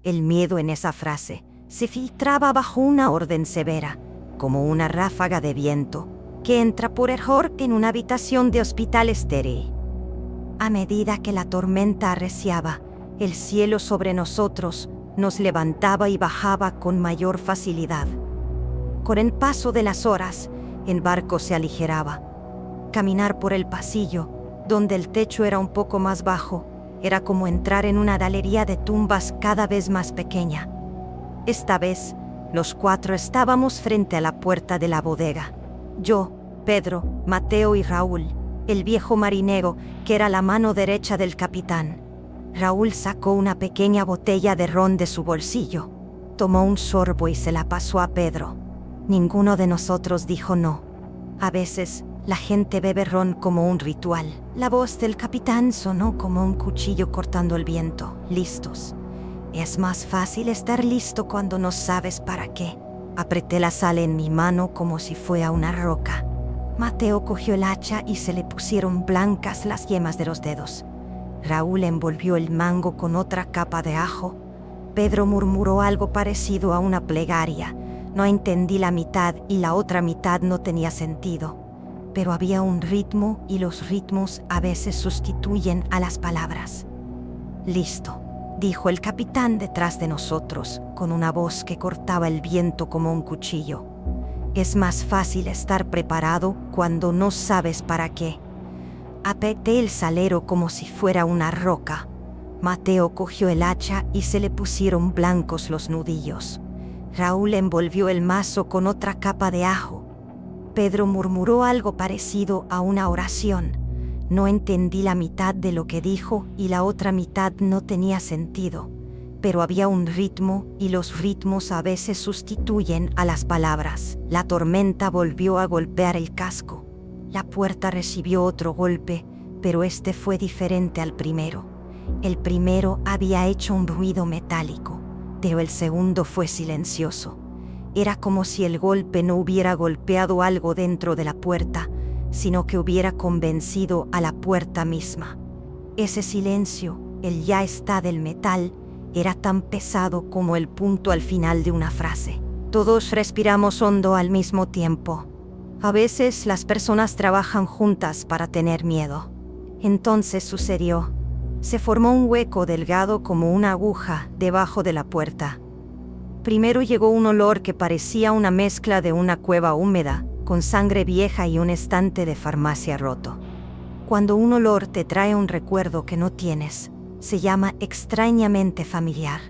El miedo en esa frase se filtraba bajo una orden severa, como una ráfaga de viento que entra por error en una habitación de hospital estéril. A medida que la tormenta arreciaba, el cielo sobre nosotros nos levantaba y bajaba con mayor facilidad. Con el paso de las horas, el barco se aligeraba. Caminar por el pasillo, donde el techo era un poco más bajo, era como entrar en una galería de tumbas cada vez más pequeña. Esta vez, los cuatro estábamos frente a la puerta de la bodega. Yo, Pedro, Mateo y Raúl, el viejo marinero que era la mano derecha del capitán. Raúl sacó una pequeña botella de ron de su bolsillo, tomó un sorbo y se la pasó a Pedro. Ninguno de nosotros dijo no. A veces, la gente bebe ron como un ritual. La voz del capitán sonó como un cuchillo cortando el viento. «Listos». Es más fácil estar listo cuando no sabes para qué. Apreté la sal en mi mano como si fuera una roca. Mateo cogió el hacha y se le pusieron blancas las yemas de los dedos. Raúl envolvió el mango con otra capa de ajo. Pedro murmuró algo parecido a una plegaria. No entendí la mitad y la otra mitad no tenía sentido. Pero había un ritmo y los ritmos a veces sustituyen a las palabras. «Listo», dijo el capitán detrás de nosotros, con una voz que cortaba el viento como un cuchillo. Es más fácil estar preparado cuando no sabes para qué. Apreté el salero como si fuera una roca. Mateo cogió el hacha y se le pusieron blancos los nudillos. Raúl envolvió el mazo con otra capa de ajo. Pedro murmuró algo parecido a una oración. No entendí la mitad de lo que dijo y la otra mitad no tenía sentido, pero había un ritmo y los ritmos a veces sustituyen a las palabras. La tormenta volvió a golpear el casco. La puerta recibió otro golpe, pero este fue diferente al primero. El primero había hecho un ruido metálico, pero el segundo fue silencioso. Era como si el golpe no hubiera golpeado algo dentro de la puerta, sino que hubiera convencido a la puerta misma. Ese silencio, el ya está del metal, era tan pesado como el punto al final de una frase. Todos respiramos hondo al mismo tiempo. A veces las personas trabajan juntas para tener miedo. Entonces sucedió. Se formó un hueco delgado como una aguja debajo de la puerta. Primero llegó un olor que parecía una mezcla de una cueva húmeda, con sangre vieja y un estante de farmacia roto. Cuando un olor te trae un recuerdo que no tienes, se llama extrañamente familiar.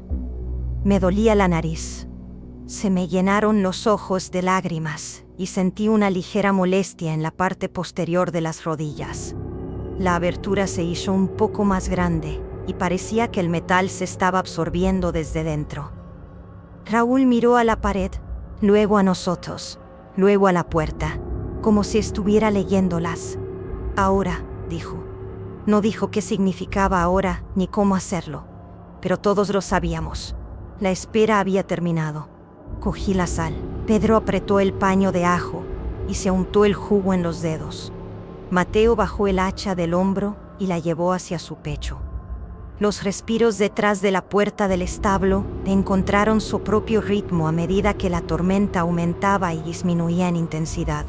Me dolía la nariz. Se me llenaron los ojos de lágrimas y sentí una ligera molestia en la parte posterior de las rodillas. La abertura se hizo un poco más grande y parecía que el metal se estaba absorbiendo desde dentro. Raúl miró a la pared, luego a nosotros, luego a la puerta, como si estuviera leyéndolas. «Ahora», dijo. No dijo qué significaba ahora ni cómo hacerlo, pero todos lo sabíamos. La espera había terminado. Cogí la sal. Pedro apretó el paño de ajo y se untó el jugo en los dedos. Mateo bajó el hacha del hombro y la llevó hacia su pecho. Los respiros detrás de la puerta del establo encontraron su propio ritmo a medida que la tormenta aumentaba y disminuía en intensidad.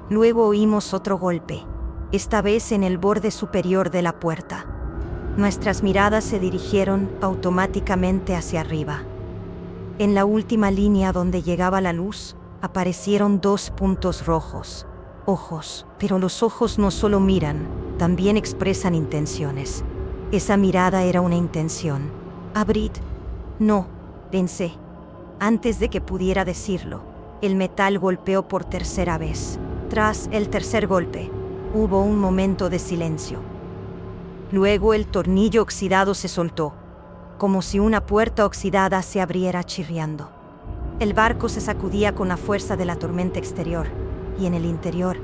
Luego oímos otro golpe, esta vez en el borde superior de la puerta. Nuestras miradas se dirigieron automáticamente hacia arriba. En la última línea donde llegaba la luz, aparecieron 2 puntos rojos. Ojos, pero los ojos no solo miran, también expresan intenciones. Esa mirada era una intención. «Abrid». «No», pensé. Antes de que pudiera decirlo, el metal golpeó por tercera vez. Tras el tercer golpe, hubo un momento de silencio. Luego el tornillo oxidado se soltó, como si una puerta oxidada se abriera chirriando. El barco se sacudía con la fuerza de la tormenta exterior, y en el interior,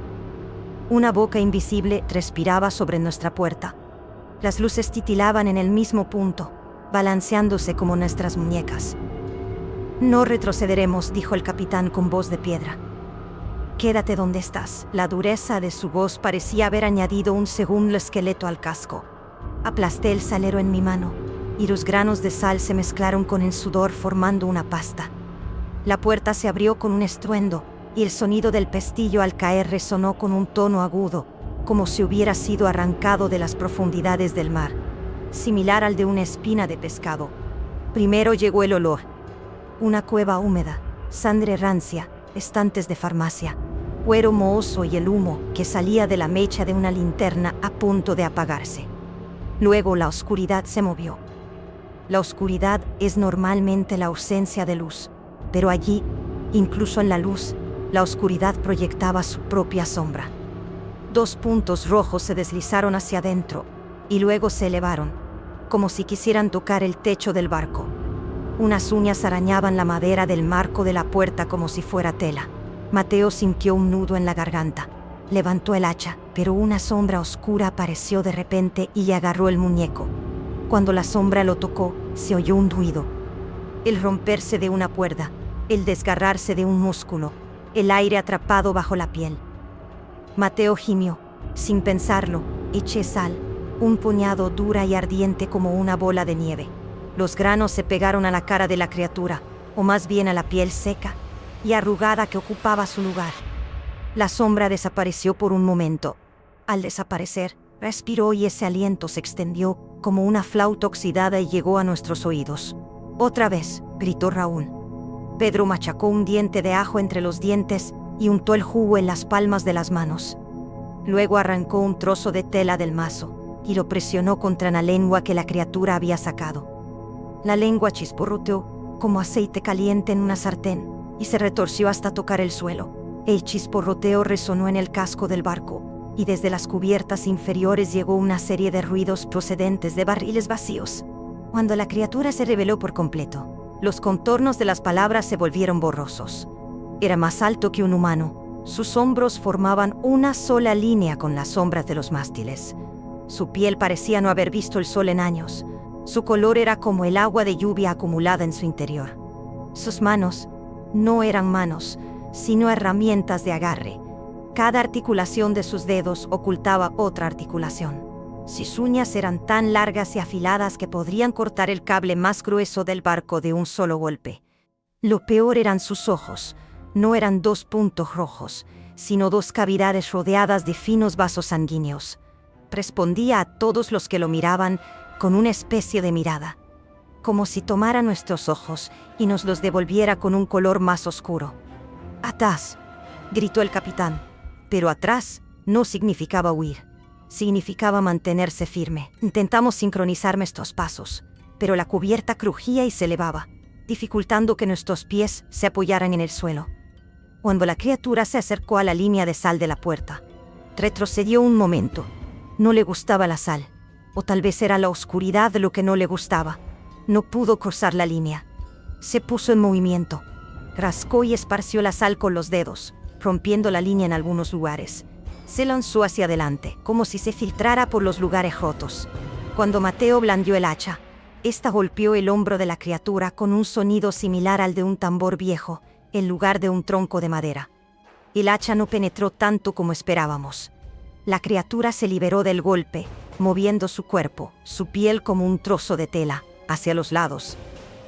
una boca invisible respiraba sobre nuestra puerta. Las luces titilaban en el mismo punto, balanceándose como nuestras muñecas. «No retrocederemos», dijo el capitán con voz de piedra. «Quédate donde estás». La dureza de su voz parecía haber añadido un segundo esqueleto al casco. Aplasté el salero en mi mano, y los granos de sal se mezclaron con el sudor formando una pasta. La puerta se abrió con un estruendo, y el sonido del pestillo al caer resonó con un tono agudo, como si hubiera sido arrancado de las profundidades del mar, similar al de una espina de pescado. Primero llegó el olor. Una cueva húmeda, sangre rancia, estantes de farmacia, cuero mohoso y el humo que salía de la mecha de una linterna a punto de apagarse. Luego la oscuridad se movió. La oscuridad es normalmente la ausencia de luz, pero allí, incluso en la luz, la oscuridad proyectaba su propia sombra. 2 puntos rojos se deslizaron hacia adentro y luego se elevaron, como si quisieran tocar el techo del barco. Unas uñas arañaban la madera del marco de la puerta como si fuera tela. Mateo sintió un nudo en la garganta. Levantó el hacha, pero una sombra oscura apareció de repente y le agarró el muñeco. Cuando la sombra lo tocó, se oyó un ruido. El romperse de una cuerda, el desgarrarse de un músculo, el aire atrapado bajo la piel. Mateo gimió. Sin pensarlo, eché sal, un puñado dura y ardiente como una bola de nieve. Los granos se pegaron a la cara de la criatura, o más bien a la piel seca y arrugada que ocupaba su lugar. La sombra desapareció por un momento. Al desaparecer, respiró y ese aliento se extendió como una flauta oxidada y llegó a nuestros oídos. «Otra vez», gritó Raúl. Pedro machacó un diente de ajo entre los dientes y untó el jugo en las palmas de las manos. Luego arrancó un trozo de tela del mazo y lo presionó contra la lengua que la criatura había sacado. La lengua chisporroteó como aceite caliente en una sartén y se retorció hasta tocar el suelo. El chisporroteo resonó en el casco del barco y desde las cubiertas inferiores llegó una serie de ruidos procedentes de barriles vacíos. Cuando la criatura se reveló por completo, los contornos de las palabras se volvieron borrosos. Era más alto que un humano. Sus hombros formaban una sola línea con las sombras de los mástiles. Su piel parecía no haber visto el sol en años. Su color era como el agua de lluvia acumulada en su interior. Sus manos no eran manos, sino herramientas de agarre. Cada articulación de sus dedos ocultaba otra articulación. Sus uñas eran tan largas y afiladas que podrían cortar el cable más grueso del barco de un solo golpe. Lo peor eran sus ojos. No eran 2 puntos rojos, sino 2 cavidades rodeadas de finos vasos sanguíneos. Respondía a todos los que lo miraban con una especie de mirada, como si tomara nuestros ojos y nos los devolviera con un color más oscuro. «Atrás», gritó el capitán, pero atrás no significaba huir, significaba mantenerse firme. Intentamos sincronizar nuestros pasos, pero la cubierta crujía y se elevaba, dificultando que nuestros pies se apoyaran en el suelo. Cuando la criatura se acercó a la línea de sal de la puerta, retrocedió un momento. No le gustaba la sal, o tal vez era la oscuridad lo que no le gustaba. No pudo cruzar la línea. Se puso en movimiento. Rascó y esparció la sal con los dedos, rompiendo la línea en algunos lugares. Se lanzó hacia adelante, como si se filtrara por los lugares rotos. Cuando Mateo blandió el hacha, esta golpeó el hombro de la criatura con un sonido similar al de un tambor viejo, en lugar de un tronco de madera. El hacha no penetró tanto como esperábamos. La criatura se liberó del golpe, moviendo su cuerpo, su piel como un trozo de tela, hacia los lados.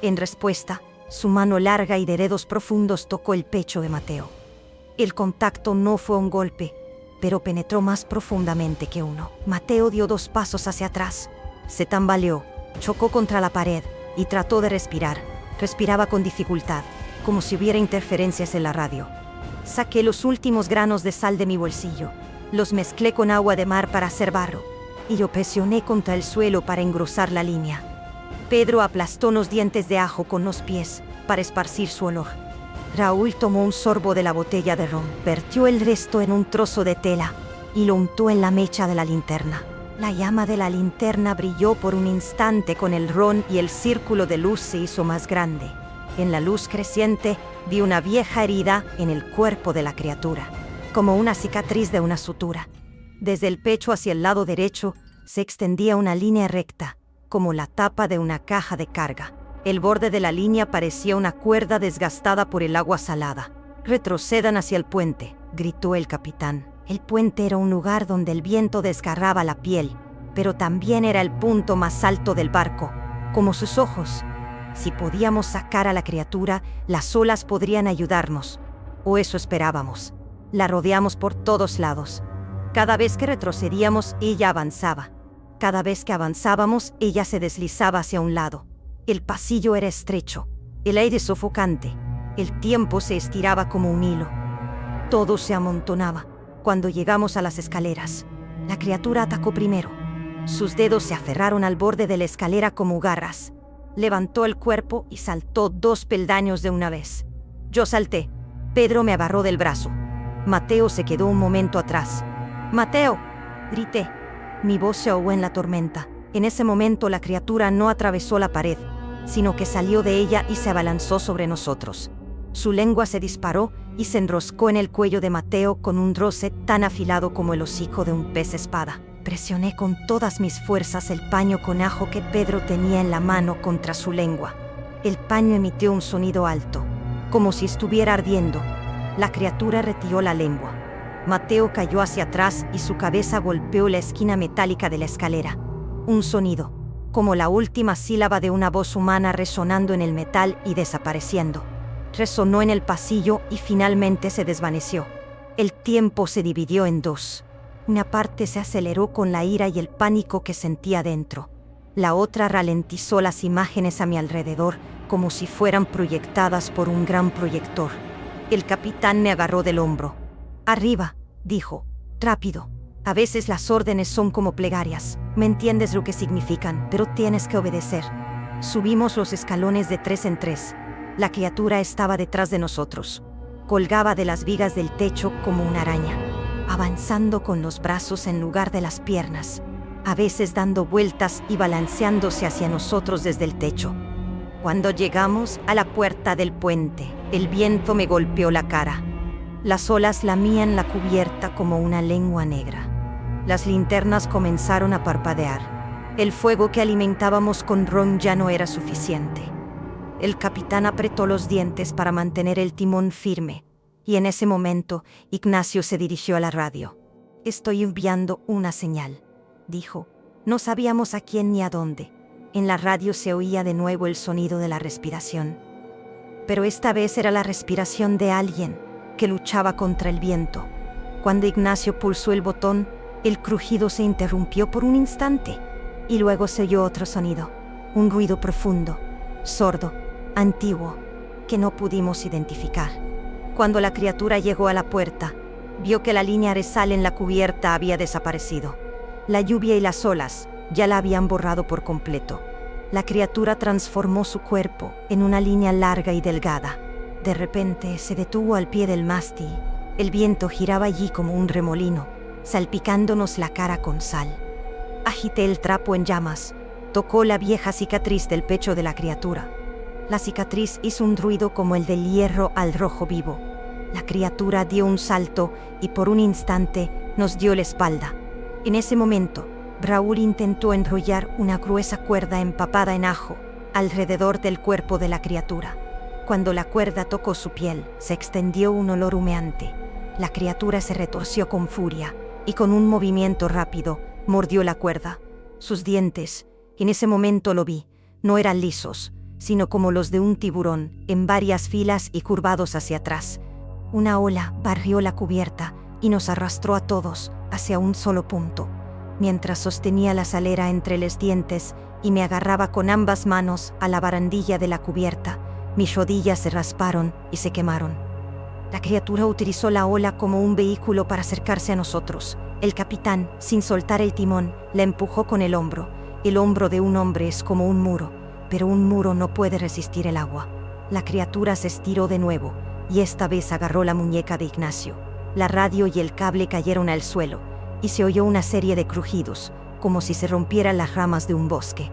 En respuesta, su mano larga y de dedos profundos tocó el pecho de Mateo. El contacto no fue un golpe, pero penetró más profundamente que uno. Mateo dio 2 pasos hacia atrás. Se tambaleó, chocó contra la pared y trató de respirar. Respiraba con dificultad, como si hubiera interferencias en la radio. Saqué los últimos granos de sal de mi bolsillo. Los mezclé con agua de mar para hacer barro, y lo presioné contra el suelo para engrosar la línea. Pedro aplastó unos dientes de ajo con los pies para esparcir su olor. Raúl tomó un sorbo de la botella de ron, vertió el resto en un trozo de tela y lo untó en la mecha de la linterna. La llama de la linterna brilló por un instante con el ron y el círculo de luz se hizo más grande. En la luz creciente vi una vieja herida en el cuerpo de la criatura, como una cicatriz de una sutura. Desde el pecho hacia el lado derecho se extendía una línea recta, como la tapa de una caja de carga. El borde de la línea parecía una cuerda desgastada por el agua salada. «Retrocedan hacia el puente», gritó el capitán. El puente era un lugar donde el viento desgarraba la piel, pero también era el punto más alto del barco, como sus ojos. Si podíamos sacar a la criatura, las olas podrían ayudarnos, o eso esperábamos. La rodeamos por todos lados. Cada vez que retrocedíamos, ella avanzaba. Cada vez que avanzábamos, ella se deslizaba hacia un lado. El pasillo era estrecho, el aire sofocante, el tiempo se estiraba como un hilo. Todo se amontonaba. Cuando llegamos a las escaleras, la criatura atacó primero. Sus dedos se aferraron al borde de la escalera como garras. Levantó el cuerpo y saltó 2 peldaños de una vez. Yo salté. Pedro me agarró del brazo. Mateo se quedó un momento atrás. «¡Mateo!», grité. Mi voz se ahogó en la tormenta. En ese momento la criatura no atravesó la pared, sino que salió de ella y se abalanzó sobre nosotros. Su lengua se disparó y se enroscó en el cuello de Mateo con un roce tan afilado como el hocico de un pez espada. Presioné con todas mis fuerzas el paño con ajo que Pedro tenía en la mano contra su lengua. El paño emitió un sonido alto, como si estuviera ardiendo. La criatura retiró la lengua. Mateo cayó hacia atrás y su cabeza golpeó la esquina metálica de la escalera. Un sonido, como la última sílaba de una voz humana resonando en el metal y desapareciendo. Resonó en el pasillo y finalmente se desvaneció. El tiempo se dividió en 2. Una parte se aceleró con la ira y el pánico que sentía dentro. La otra ralentizó las imágenes a mi alrededor como si fueran proyectadas por un gran proyector. El capitán me agarró del hombro. «Arriba», dijo, «rápido. A veces las órdenes son como plegarias. Me entiendes lo que significan, pero tienes que obedecer». Subimos los escalones de 3 en 3. La criatura estaba detrás de nosotros. Colgaba de las vigas del techo como una araña, avanzando con los brazos en lugar de las piernas, a veces dando vueltas y balanceándose hacia nosotros desde el techo. Cuando llegamos a la puerta del puente, el viento me golpeó la cara. Las olas lamían la cubierta como una lengua negra. Las linternas comenzaron a parpadear. El fuego que alimentábamos con ron ya no era suficiente. El capitán apretó los dientes para mantener el timón firme, y en ese momento Ignacio se dirigió a la radio. «Estoy enviando una señal», dijo. No sabíamos a quién ni a dónde. En la radio se oía de nuevo el sonido de la respiración. Pero esta vez era la respiración de alguien que luchaba contra el viento. Cuando Ignacio pulsó el botón, el crujido se interrumpió por un instante, y luego se oyó otro sonido, un ruido profundo, sordo, antiguo, que no pudimos identificar. Cuando la criatura llegó a la puerta, vio que la línea horizontal en la cubierta había desaparecido. La lluvia y las olas ya la habían borrado por completo. La criatura transformó su cuerpo en una línea larga y delgada. De repente se detuvo al pie del mástil. El viento giraba allí como un remolino, salpicándonos la cara con sal. Agité el trapo en llamas. Tocó la vieja cicatriz del pecho de la criatura. La cicatriz hizo un ruido como el del hierro al rojo vivo. La criatura dio un salto y por un instante nos dio la espalda. En ese momento, Raúl intentó enrollar una gruesa cuerda empapada en ajo alrededor del cuerpo de la criatura. Cuando la cuerda tocó su piel, se extendió un olor humeante. La criatura se retorció con furia y con un movimiento rápido mordió la cuerda. Sus dientes, en ese momento lo vi, no eran lisos, sino como los de un tiburón, en varias filas y curvados hacia atrás. Una ola barrió la cubierta y nos arrastró a todos hacia un solo punto. Mientras sostenía la salera entre los dientes y me agarraba con ambas manos a la barandilla de la cubierta, mis rodillas se rasparon y se quemaron. La criatura utilizó la ola como un vehículo para acercarse a nosotros. El capitán, sin soltar el timón, la empujó con el hombro. El hombro de un hombre es como un muro, pero un muro no puede resistir el agua. La criatura se estiró de nuevo, y esta vez agarró la muñeca de Ignacio. La radio y el cable cayeron al suelo, y se oyó una serie de crujidos, como si se rompieran las ramas de un bosque.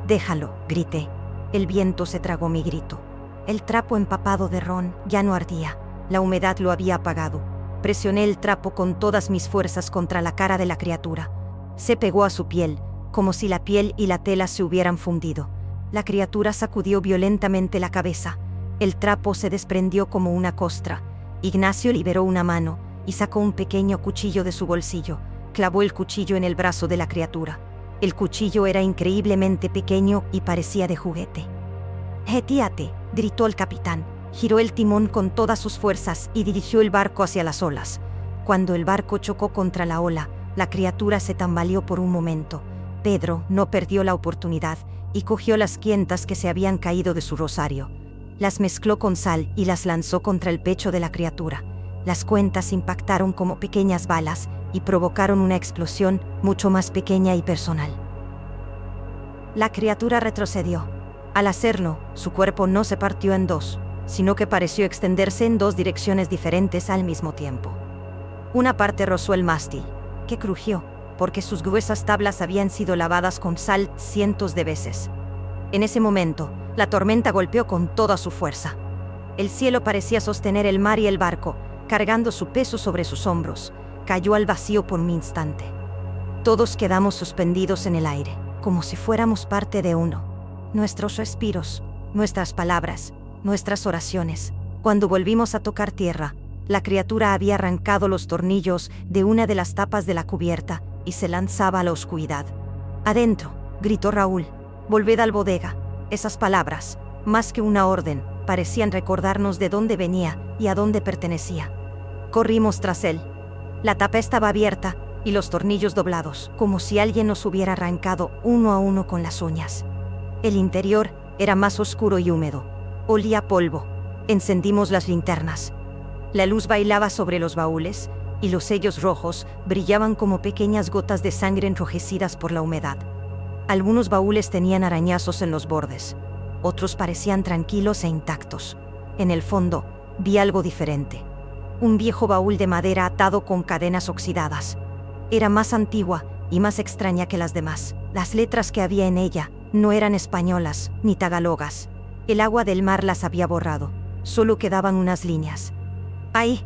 «Déjalo», grité. El viento se tragó mi grito. El trapo empapado de ron ya no ardía. La humedad lo había apagado. Presioné el trapo con todas mis fuerzas contra la cara de la criatura. Se pegó a su piel, como si la piel y la tela se hubieran fundido. La criatura sacudió violentamente la cabeza. El trapo se desprendió como una costra. Ignacio liberó una mano y sacó un pequeño cuchillo de su bolsillo. Clavó el cuchillo en el brazo de la criatura. El cuchillo era increíblemente pequeño y parecía de juguete. «¡Retírate!», gritó el capitán. Giró el timón con todas sus fuerzas y dirigió el barco hacia las olas. Cuando el barco chocó contra la ola, la criatura se tambaleó por un momento. Pedro no perdió la oportunidad y cogió las quintas que se habían caído de su rosario. Las mezcló con sal y las lanzó contra el pecho de la criatura. Las cuentas impactaron como pequeñas balas y provocaron una explosión mucho más pequeña y personal. La criatura retrocedió. Al hacerlo, su cuerpo no se partió en dos, sino que pareció extenderse en dos direcciones diferentes al mismo tiempo. Una parte rozó el mástil, que crujió, porque sus gruesas tablas habían sido lavadas con sal cientos de veces. En ese momento, la tormenta golpeó con toda su fuerza. El cielo parecía sostener el mar y el barco, cargando su peso sobre sus hombros. Cayó al vacío por un instante. Todos quedamos suspendidos en el aire, como si fuéramos parte de uno. Nuestros respiros, nuestras palabras, nuestras oraciones. Cuando volvimos a tocar tierra, la criatura había arrancado los tornillos de una de las tapas de la cubierta y se lanzaba a la oscuridad. «¡Adentro!», gritó Raúl. «Volved al bodega». Esas palabras, más que una orden, parecían recordarnos de dónde venía y a dónde pertenecía. Corrimos tras él. La tapa estaba abierta y los tornillos doblados, como si alguien nos hubiera arrancado uno a uno con las uñas. El interior era más oscuro y húmedo. Olía a polvo. Encendimos las linternas. La luz bailaba sobre los baúles y los sellos rojos brillaban como pequeñas gotas de sangre enrojecidas por la humedad. Algunos baúles tenían arañazos en los bordes. Otros parecían tranquilos e intactos. En el fondo, vi algo diferente. Un viejo baúl de madera atado con cadenas oxidadas. Era más antigua y más extraña que las demás. Las letras que había en ella no eran españolas ni tagalogas. El agua del mar las había borrado. Solo quedaban unas líneas. «Ahí»,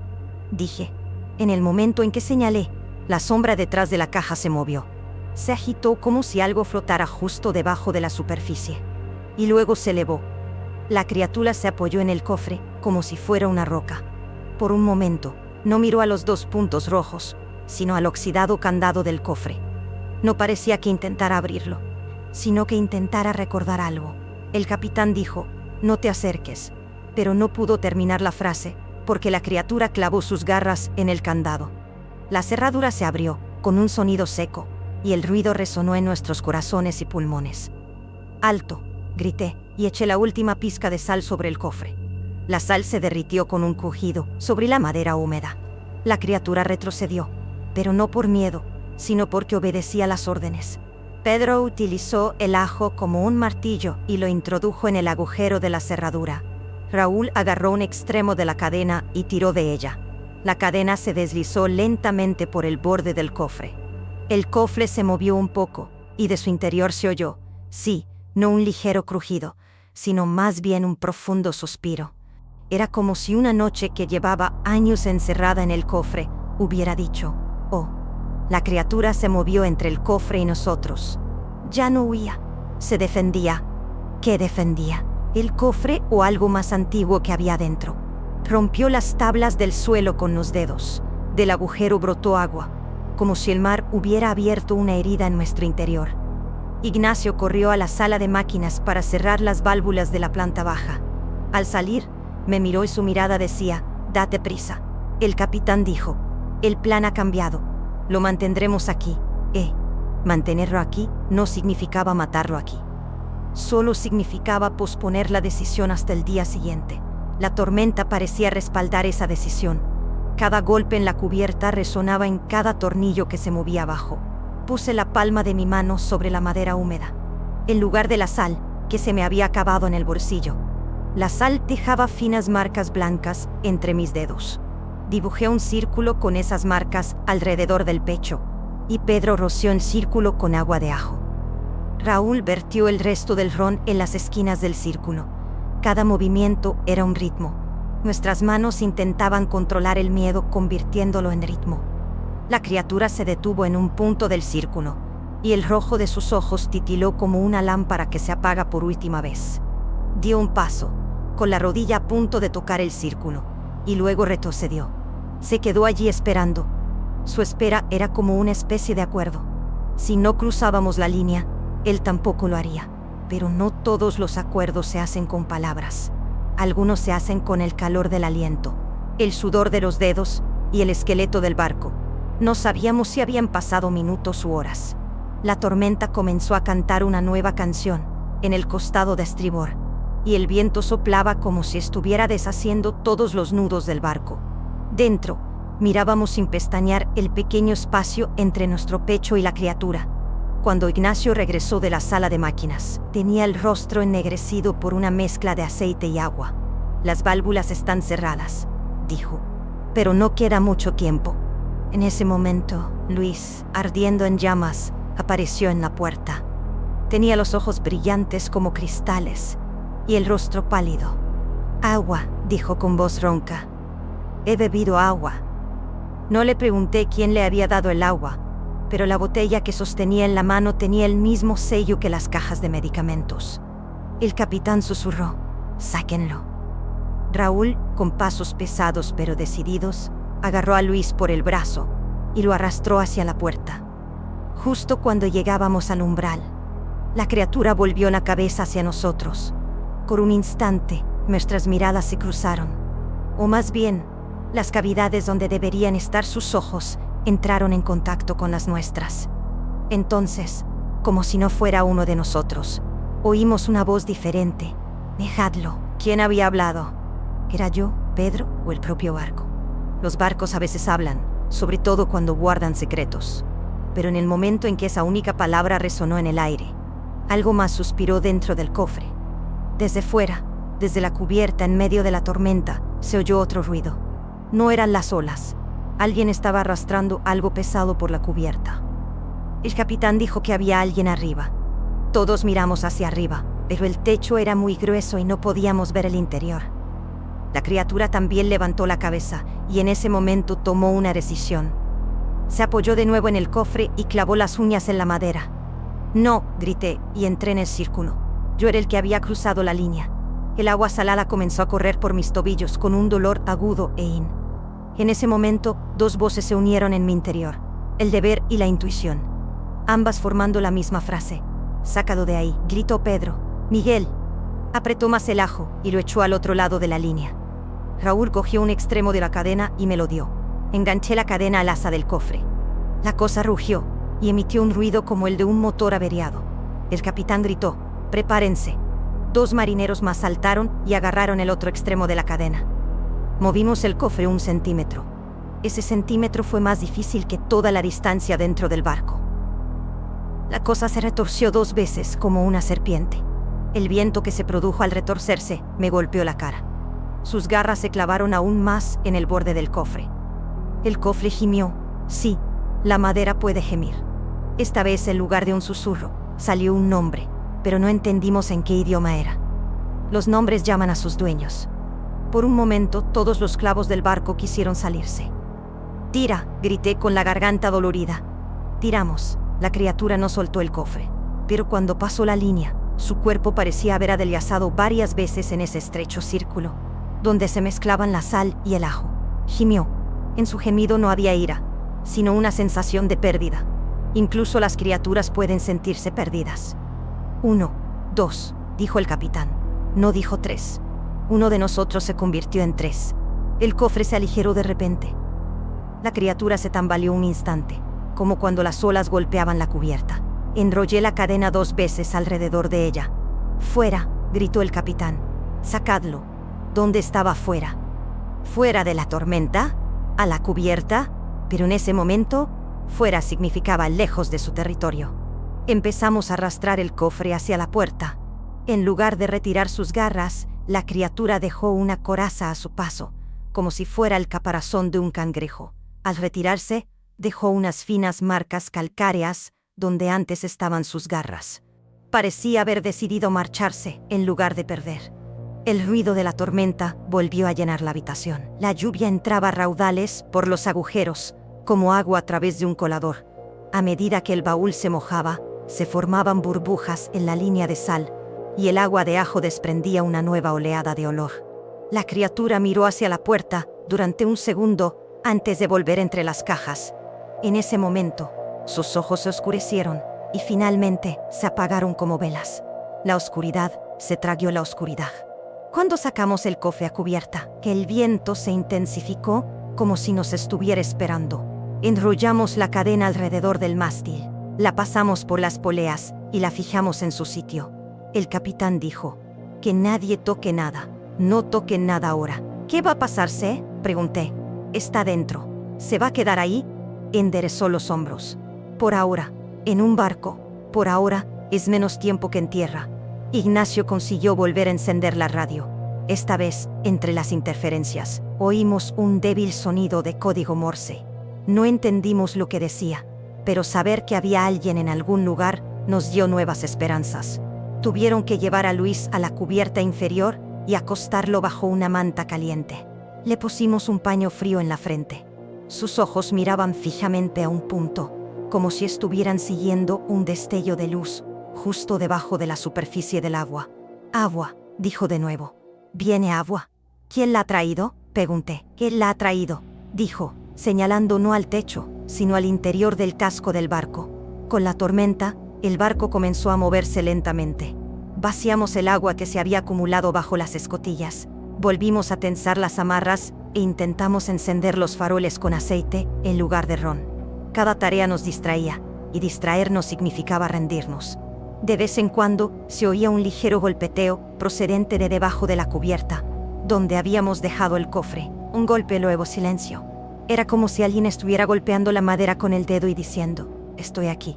dije. En el momento en que señalé, la sombra detrás de la caja se movió. Se agitó como si algo flotara justo debajo de la superficie. Y luego se elevó. La criatura se apoyó en el cofre como si fuera una roca. Por un momento, no miró a los dos puntos rojos, sino al oxidado candado del cofre. No parecía que intentara abrirlo, sino que intentara recordar algo. El capitán dijo: «No te acerques», pero no pudo terminar la frase, porque la criatura clavó sus garras en el candado. La cerradura se abrió, con un sonido seco, y el ruido resonó en nuestros corazones y pulmones. «¡Alto!», grité, y eché la última pizca de sal sobre el cofre. La sal se derritió con un crujido sobre la madera húmeda. La criatura retrocedió, pero no por miedo, sino porque obedecía las órdenes. Pedro utilizó el ajo como un martillo y lo introdujo en el agujero de la cerradura. Raúl agarró un extremo de la cadena y tiró de ella. La cadena se deslizó lentamente por el borde del cofre. El cofre se movió un poco, y de su interior se oyó, sí, no un ligero crujido, sino más bien un profundo suspiro. Era como si una noche que llevaba años encerrada en el cofre hubiera dicho: «Oh». La criatura se movió entre el cofre y nosotros. Ya no huía, se defendía. ¿Qué defendía? el cofre o algo más antiguo que había dentro. Rompió las tablas del suelo con los dedos. Del agujero brotó agua, como si el mar hubiera abierto una herida en nuestro interior. Ignacio corrió a la sala de máquinas para cerrar las válvulas de la planta baja. Al salir, me miró y su mirada decía: «Date prisa». El capitán dijo: «El plan ha cambiado. Lo mantendremos aquí». Mantenerlo aquí no significaba matarlo aquí. Solo significaba posponer la decisión hasta el día siguiente. La tormenta parecía respaldar esa decisión. Cada golpe en la cubierta resonaba en cada tornillo que se movía abajo. Puse la palma de mi mano sobre la madera húmeda, en lugar de la sal, que se me había acabado en el bolsillo. La sal dejaba finas marcas blancas entre mis dedos. Dibujé un círculo con esas marcas alrededor del pecho, y Pedro roció el círculo con agua de ajo. Raúl vertió el resto del ron en las esquinas del círculo. Cada movimiento era un ritmo. Nuestras manos intentaban controlar el miedo convirtiéndolo en ritmo. La criatura se detuvo en un punto del círculo, y el rojo de sus ojos titiló como una lámpara que se apaga por última vez. Dio un paso, con la rodilla a punto de tocar el círculo, y luego retrocedió. Se quedó allí esperando. Su espera era como una especie de acuerdo. Si no cruzábamos la línea, él tampoco lo haría. Pero no todos los acuerdos se hacen con palabras. Algunos se hacen con el calor del aliento, el sudor de los dedos y el esqueleto del barco. No sabíamos si habían pasado minutos u horas. La tormenta comenzó a cantar una nueva canción en el costado de estribor, y el viento soplaba como si estuviera deshaciendo todos los nudos del barco. Dentro, mirábamos sin pestañear el pequeño espacio entre nuestro pecho y la criatura. Cuando Ignacio regresó de la sala de máquinas, tenía el rostro ennegrecido por una mezcla de aceite y agua. «Las válvulas están cerradas», dijo, «pero no queda mucho tiempo». En ese momento, Luis, ardiendo en llamas, apareció en la puerta. Tenía los ojos brillantes como cristales y el rostro pálido. «Agua», dijo con voz ronca. «He bebido agua». No le pregunté quién le había dado el agua, pero la botella que sostenía en la mano tenía el mismo sello que las cajas de medicamentos. El capitán susurró: «Sáquenlo». Raúl, con pasos pesados pero decididos, agarró a Luis por el brazo y lo arrastró hacia la puerta. Justo cuando llegábamos al umbral, la criatura volvió la cabeza hacia nosotros. Por un instante, nuestras miradas se cruzaron. O más bien, las cavidades donde deberían estar sus ojos entraron en contacto con las nuestras. Entonces, como si no fuera uno de nosotros, oímos una voz diferente. «Dejadlo». ¿Quién había hablado? ¿Era yo, Pedro o el propio barco? Los barcos a veces hablan, sobre todo cuando guardan secretos. Pero en el momento en que esa única palabra resonó en el aire, algo más suspiró dentro del cofre. Desde fuera, desde la cubierta en medio de la tormenta, se oyó otro ruido. No eran las olas. Alguien estaba arrastrando algo pesado por la cubierta. El capitán dijo que había alguien arriba. Todos miramos hacia arriba, pero el techo era muy grueso y no podíamos ver el interior. La criatura también levantó la cabeza y en ese momento tomó una decisión. Se apoyó de nuevo en el cofre y clavó las uñas en la madera. «No», grité y entré en el círculo. Yo era el que había cruzado la línea. El agua salada comenzó a correr por mis tobillos con un dolor agudo En ese momento, dos voces se unieron en mi interior, el deber y la intuición, ambas formando la misma frase. «Sácalo de ahí», gritó Pedro. «Miguel». Apretó más el ajo y lo echó al otro lado de la línea. Raúl cogió un extremo de la cadena y me lo dio. Enganché la cadena al asa del cofre. La cosa rugió y emitió un ruido como el de un motor averiado. El capitán gritó: «Prepárense». Dos marineros más saltaron y agarraron el otro extremo de la cadena. Movimos el cofre 1 centímetro. Ese centímetro fue más difícil que toda la distancia dentro del barco. La cosa se retorció 2 veces como una serpiente. El viento que se produjo al retorcerse me golpeó la cara. Sus garras se clavaron aún más en el borde del cofre. El cofre gimió. Sí, la madera puede gemir. Esta vez, en lugar de un susurro, salió un nombre, pero no entendimos en qué idioma era. Los nombres llaman a sus dueños. Por un momento, todos los clavos del barco quisieron salirse. «Tira», grité con la garganta dolorida. Tiramos. La criatura no soltó el cofre, pero cuando pasó la línea, Su cuerpo parecía haber adelgazado varias veces en ese estrecho círculo, donde se mezclaban la sal y el ajo. Gimió. En su gemido no había ira, sino una sensación de pérdida. Incluso las criaturas pueden sentirse perdidas. 1, 2, dijo el capitán. No dijo 3. Uno de nosotros se convirtió en 3. El cofre se aligeró de repente. La criatura se tambaleó un instante, como cuando las olas golpeaban la cubierta. Enrollé la cadena 2 veces alrededor de ella. «Fuera», gritó el capitán. «Sacadlo». ¿Dónde estaba fuera? ¿Fuera de la tormenta? ¿A la cubierta? Pero en ese momento, fuera significaba lejos de su territorio. Empezamos a arrastrar el cofre hacia la puerta. En lugar de retirar sus garras, la criatura dejó una coraza a su paso, como si fuera el caparazón de un cangrejo. Al retirarse, dejó unas finas marcas calcáreas donde antes estaban sus garras. Parecía haber decidido marcharse en lugar de perder. El ruido de la tormenta volvió a llenar la habitación. La lluvia entraba a raudales por los agujeros, como agua a través de un colador. A medida que el baúl se mojaba, se formaban burbujas en la línea de sal, y el agua de ajo desprendía una nueva oleada de olor. La criatura miró hacia la puerta durante un segundo antes de volver entre las cajas. En ese momento, sus ojos se oscurecieron y finalmente se apagaron como velas. La oscuridad se tragó la oscuridad. Cuando sacamos el cofre a cubierta, que el viento se intensificó como si nos estuviera esperando. Enrollamos la cadena alrededor del mástil, la pasamos por las poleas y la fijamos en su sitio. El capitán dijo: «Que nadie toque nada. No toquen nada ahora». «¿Qué va a pasarse?», pregunté. «Está dentro. ¿Se va a quedar ahí?». Enderezó los hombros. «Por ahora, en un barco. Por ahora, es menos tiempo que en tierra». Ignacio consiguió volver a encender la radio. Esta vez, entre las interferencias, oímos un débil sonido de código Morse. No entendimos lo que decía, pero saber que había alguien en algún lugar nos dio nuevas esperanzas. Tuvieron que llevar a Luis a la cubierta inferior y acostarlo bajo una manta caliente. Le pusimos un paño frío en la frente. Sus ojos miraban fijamente a un punto, como si estuvieran siguiendo un destello de luz justo debajo de la superficie del agua. «Agua», dijo de nuevo. «¿Viene agua?» «¿Quién la ha traído?», pregunté. «¿Quién la ha traído?», dijo, señalando no al techo, sino al interior del casco del barco. Con la tormenta, el barco comenzó a moverse lentamente. Vaciamos el agua que se había acumulado bajo las escotillas. Volvimos a tensar las amarras e intentamos encender los faroles con aceite en lugar de ron. Cada tarea nos distraía, y distraernos significaba rendirnos. De vez en cuando se oía un ligero golpeteo procedente de debajo de la cubierta, donde habíamos dejado el cofre. Un golpe, luego silencio. Era como si alguien estuviera golpeando la madera con el dedo y diciendo: «Estoy aquí».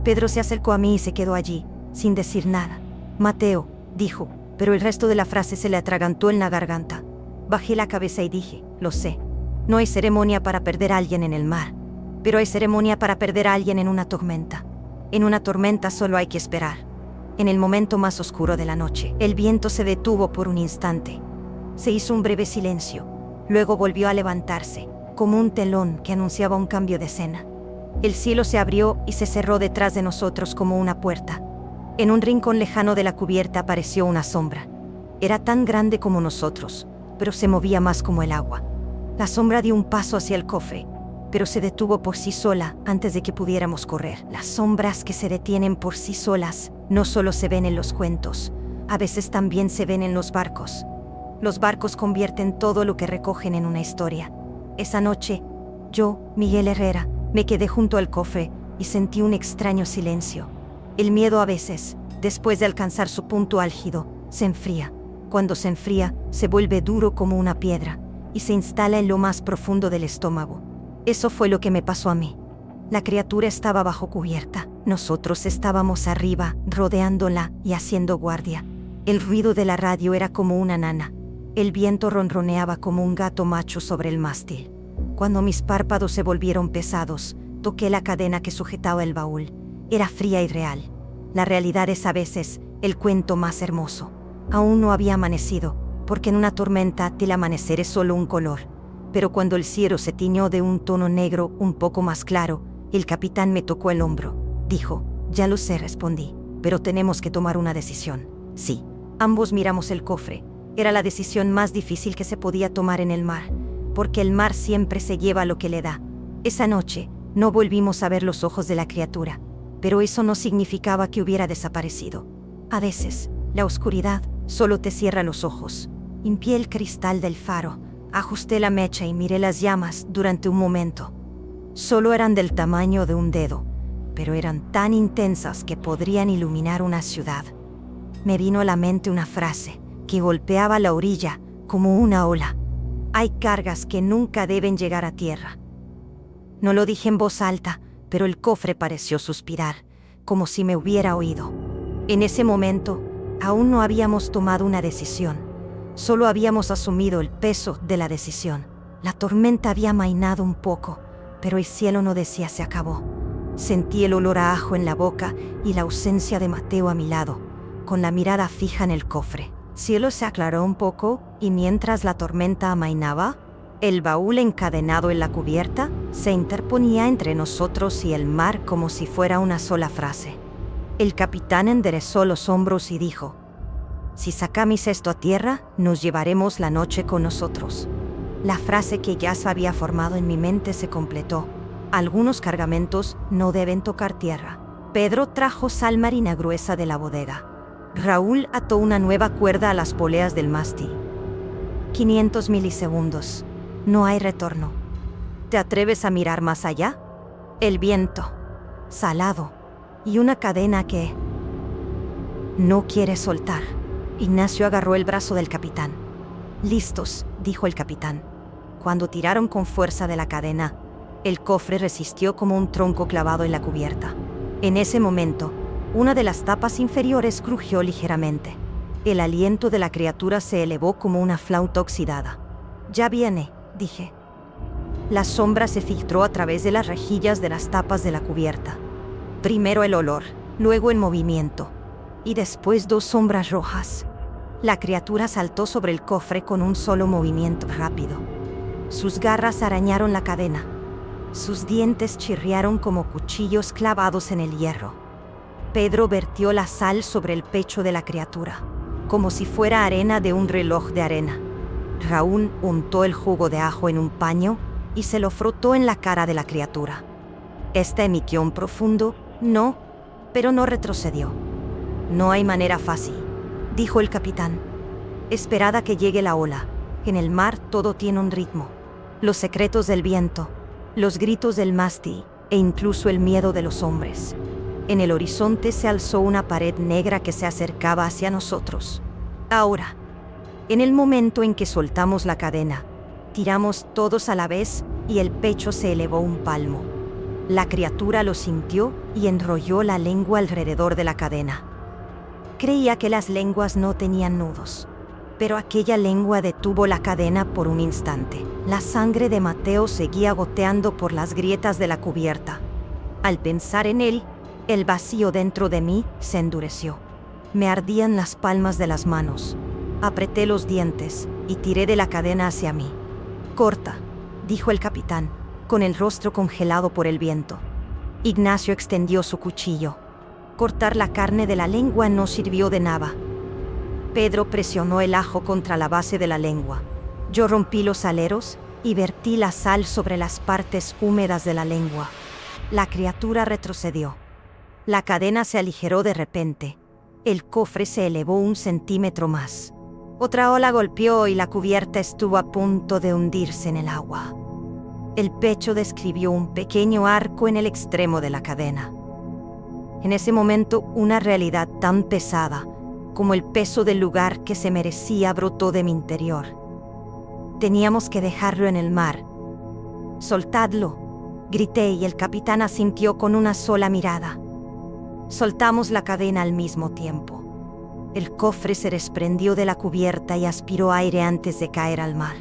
Pedro se acercó a mí y se quedó allí, sin decir nada. «Mateo», dijo, pero el resto de la frase se le atragantó en la garganta. Bajé la cabeza y dije: «Lo sé. No hay ceremonia para perder a alguien en el mar, pero hay ceremonia para perder a alguien en una tormenta. En una tormenta solo hay que esperar». En el momento más oscuro de la noche, el viento se detuvo por un instante. Se hizo un breve silencio. Luego volvió a levantarse, como un telón que anunciaba un cambio de escena. El cielo se abrió y se cerró detrás de nosotros como una puerta. En un rincón lejano de la cubierta apareció una sombra. Era tan grande como nosotros, pero se movía más como el agua. La sombra dio un paso hacia el cofre, pero se detuvo por sí sola antes de que pudiéramos correr. Las sombras que se detienen por sí solas no solo se ven en los cuentos, a veces también se ven en los barcos. Los barcos convierten todo lo que recogen en una historia. Esa noche, yo, Miguel Herrera, me quedé junto al cofre y sentí un extraño silencio. El miedo a veces, después de alcanzar su punto álgido, se enfría. Cuando se enfría, se vuelve duro como una piedra y se instala en lo más profundo del estómago. Eso fue lo que me pasó a mí. La criatura estaba bajo cubierta. Nosotros estábamos arriba, rodeándola y haciendo guardia. El ruido de la radio era como una nana. El viento ronroneaba como un gato macho sobre el mástil. Cuando mis párpados se volvieron pesados, toqué la cadena que sujetaba el baúl. Era fría y real. La realidad es a veces el cuento más hermoso. Aún no había amanecido, porque en una tormenta el amanecer es solo un color. Pero cuando el cielo se tiñó de un tono negro un poco más claro, el capitán me tocó el hombro. Dijo: «Ya lo sé», respondí. pero tenemos que tomar una decisión. Sí. Ambos miramos el cofre. Era la decisión más difícil que se podía tomar en el mar, porque el mar siempre se lleva lo que le da. Esa noche, no volvimos a ver los ojos de la criatura, pero eso no significaba que hubiera desaparecido. A veces, la oscuridad solo te cierra los ojos. Limpié el cristal del faro, ajusté la mecha y miré las llamas durante un momento. Solo eran del tamaño de un dedo, pero eran tan intensas que podrían iluminar una ciudad. Me vino a la mente una frase que golpeaba la orilla como una ola. Hay cargas que nunca deben llegar a tierra. No lo dije en voz alta, pero el cofre pareció suspirar, como si me hubiera oído. En ese momento, aún no habíamos tomado una decisión. Solo habíamos asumido el peso de la decisión. La tormenta había amainado un poco, pero el cielo no decía se acabó. Sentí el olor a ajo en la boca y la ausencia de Mateo a mi lado, con la mirada fija en el cofre. El cielo se aclaró un poco y mientras la tormenta amainaba, el baúl encadenado en la cubierta se interponía entre nosotros y el mar como si fuera una sola frase. El capitán enderezó los hombros y dijo: «Si sacamos esto a tierra, nos llevaremos la noche con nosotros». La frase que ya se había formado en mi mente se completó. Algunos cargamentos no deben tocar tierra. Pedro trajo sal marina gruesa de la bodega. Raúl ató una nueva cuerda a las poleas del mástil. 500 milisegundos. No hay retorno. ¿Te atreves a mirar más allá? El viento, salado, y una cadena que no quiere soltar. Ignacio agarró el brazo del capitán. «Listos», dijo el capitán. Cuando tiraron con fuerza de la cadena, el cofre resistió como un tronco clavado en la cubierta. En ese momento, una de las tapas inferiores crujió ligeramente. El aliento de la criatura se elevó como una flauta oxidada. «Ya viene», dije. La sombra se filtró a través de las rejillas de las tapas de la cubierta. Primero el olor, luego el movimiento, y después dos sombras rojas. La criatura saltó sobre el cofre con un solo movimiento rápido. Sus garras arañaron la cadena. Sus dientes chirriaron como cuchillos clavados en el hierro. Pedro vertió la sal sobre el pecho de la criatura, como si fuera arena de un reloj de arena. Raúl untó el jugo de ajo en un paño y se lo frotó en la cara de la criatura. Esta emitió un profundo «no», pero no retrocedió. «No hay manera fácil», dijo el capitán. «Esperad a que llegue la ola. En el mar todo tiene un ritmo. Los secretos del viento, los gritos del mástil e incluso el miedo de los hombres». En el horizonte se alzó una pared negra que se acercaba hacia nosotros. Ahora, en el momento en que soltamos la cadena, tiramos todos a la vez y el pecho se elevó un palmo. La criatura lo sintió y enrolló la lengua alrededor de la cadena. Creía que las lenguas no tenían nudos, pero aquella lengua detuvo la cadena por un instante. La sangre de Mateo seguía goteando por las grietas de la cubierta. Al pensar en él, el vacío dentro de mí se endureció. Me ardían las palmas de las manos. Apreté los dientes y tiré de la cadena hacia mí. «Corta», dijo el capitán, con el rostro congelado por el viento. Ignacio extendió su cuchillo. Cortar la carne de la lengua no sirvió de nada. Pedro presionó el ajo contra la base de la lengua. Yo rompí los aleros y vertí la sal sobre las partes húmedas de la lengua. La criatura retrocedió. La cadena se aligeró de repente. El cofre se elevó 1 centímetro más. Otra ola golpeó y la cubierta estuvo a punto de hundirse en el agua. El pecho describió un pequeño arco en el extremo de la cadena. En ese momento, una realidad tan pesada como el peso del lugar que se merecía brotó de mi interior. Teníamos que dejarlo en el mar. «Soltadlo», grité y el capitán asintió con una sola mirada. Soltamos la cadena al mismo tiempo. El cofre se desprendió de la cubierta y aspiró aire antes de caer al mar.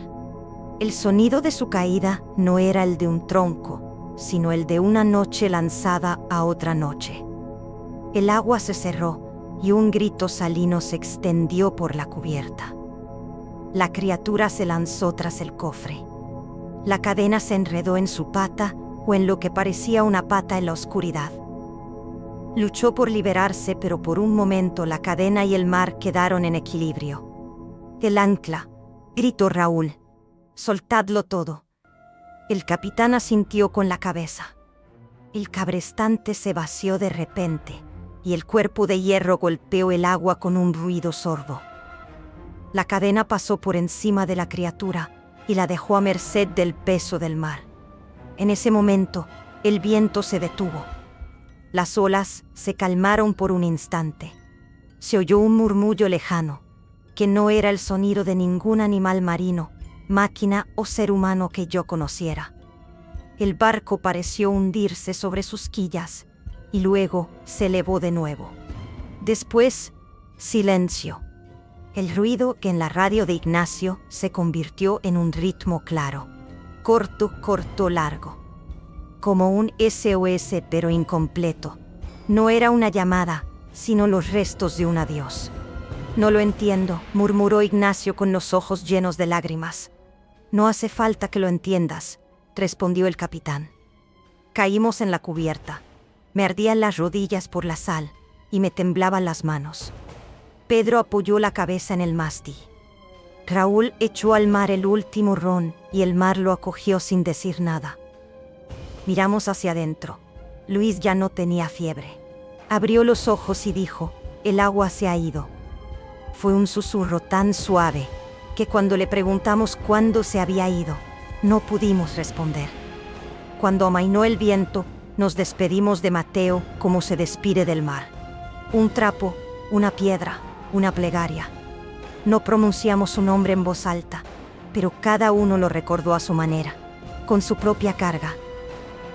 El sonido de su caída no era el de un tronco, sino el de una noche lanzada a otra noche. El agua se cerró y un grito salino se extendió por la cubierta. La criatura se lanzó tras el cofre. La cadena se enredó en su pata o en lo que parecía una pata en la oscuridad. Luchó por liberarse, pero por un momento la cadena y el mar quedaron en equilibrio. «El ancla», gritó Raúl. «Soltadlo todo». El capitán asintió con la cabeza. El cabrestante se vació de repente, y el cuerpo de hierro golpeó el agua con un ruido sordo. La cadena pasó por encima de la criatura y la dejó a merced del peso del mar. En ese momento, el viento se detuvo. Las olas se calmaron por un instante. Se oyó un murmullo lejano, que no era el sonido de ningún animal marino, máquina o ser humano que yo conociera. El barco pareció hundirse sobre sus quillas y luego se elevó de nuevo. Después, silencio. El ruido que en la radio de Ignacio se convirtió en un ritmo claro. Corto, corto, largo. Como un SOS pero incompleto. No era una llamada, sino los restos de un adiós. «No lo entiendo», murmuró Ignacio con los ojos llenos de lágrimas. «No hace falta que lo entiendas», respondió el capitán. Caímos en la cubierta. Me ardían las rodillas por la sal y me temblaban las manos. Pedro apoyó la cabeza en el mástil. Raúl echó al mar el último ron y el mar lo acogió sin decir nada. Miramos hacia adentro. Luis ya no tenía fiebre. Abrió los ojos y dijo: «El agua se ha ido». Fue un susurro tan suave que cuando le preguntamos cuándo se había ido, no pudimos responder. Cuando amainó el viento, nos despedimos de Mateo como se despide del mar. Un trapo, una piedra, una plegaria. No pronunciamos su nombre en voz alta, pero cada uno lo recordó a su manera, con su propia carga.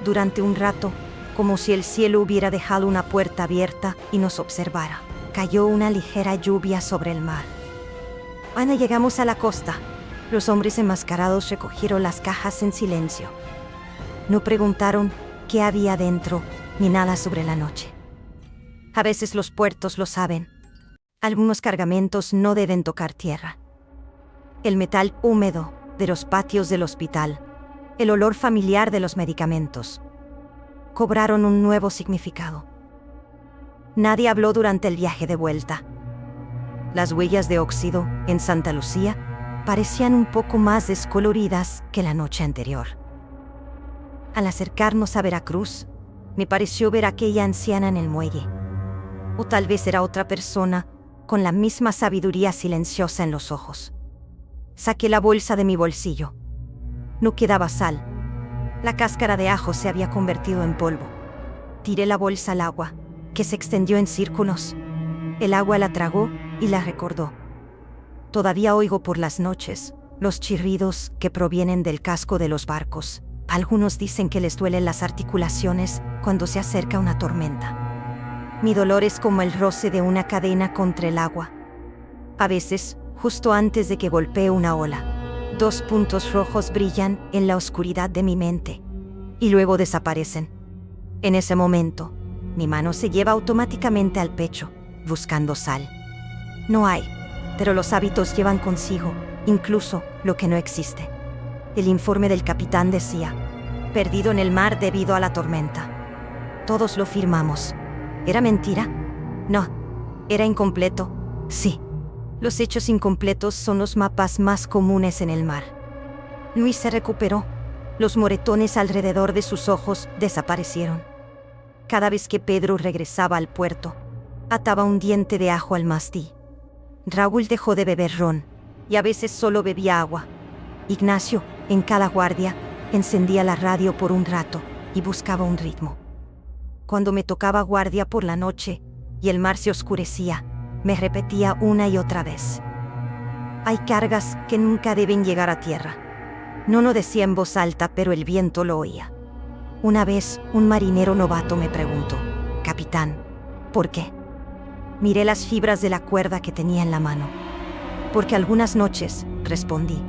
Durante un rato, como si el cielo hubiera dejado una puerta abierta y nos observara, cayó una ligera lluvia sobre el mar. Cuando llegamos a la costa, los hombres enmascarados recogieron las cajas en silencio. No preguntaron qué había dentro ni nada sobre la noche. A veces los puertos lo saben. Algunos cargamentos no deben tocar tierra. El metal húmedo de los patios del hospital, el olor familiar de los medicamentos, cobraron un nuevo significado. Nadie habló durante el viaje de vuelta. Las huellas de óxido en Santa Lucía parecían un poco más descoloridas que la noche anterior. Al acercarnos a Veracruz, me pareció ver a aquella anciana en el muelle. O tal vez era otra persona con la misma sabiduría silenciosa en los ojos. Saqué la bolsa de mi bolsillo. No quedaba sal. La cáscara de ajo se había convertido en polvo. Tiré la bolsa al agua, que se extendió en círculos. El agua la tragó y la recordó. Todavía oigo por las noches los chirridos que provienen del casco de los barcos. Algunos dicen que les duelen las articulaciones cuando se acerca una tormenta. Mi dolor es como el roce de una cadena contra el agua. A veces, justo antes de que golpee una ola, 2 puntos rojos brillan en la oscuridad de mi mente y luego desaparecen. En ese momento, mi mano se lleva automáticamente al pecho, buscando sal. No hay, pero los hábitos llevan consigo, incluso lo que no existe. El informe del capitán decía: perdido en el mar debido a la tormenta. Todos lo firmamos. ¿Era mentira? No. ¿Era incompleto? Sí. Los hechos incompletos son los mapas más comunes en el mar. Luis se recuperó. Los moretones alrededor de sus ojos desaparecieron. Cada vez que Pedro regresaba al puerto, ataba un diente de ajo al mástil. Raúl dejó de beber ron y a veces solo bebía agua. Ignacio, en cada guardia, encendía la radio por un rato y buscaba un ritmo. Cuando me tocaba guardia por la noche y el mar se oscurecía, me repetía una y otra vez: hay cargas que nunca deben llegar a tierra. No lo decía en voz alta, pero el viento lo oía. Una vez, un marinero novato me preguntó: capitán, ¿por qué? Miré las fibras de la cuerda que tenía en la mano. Porque algunas noches, respondí,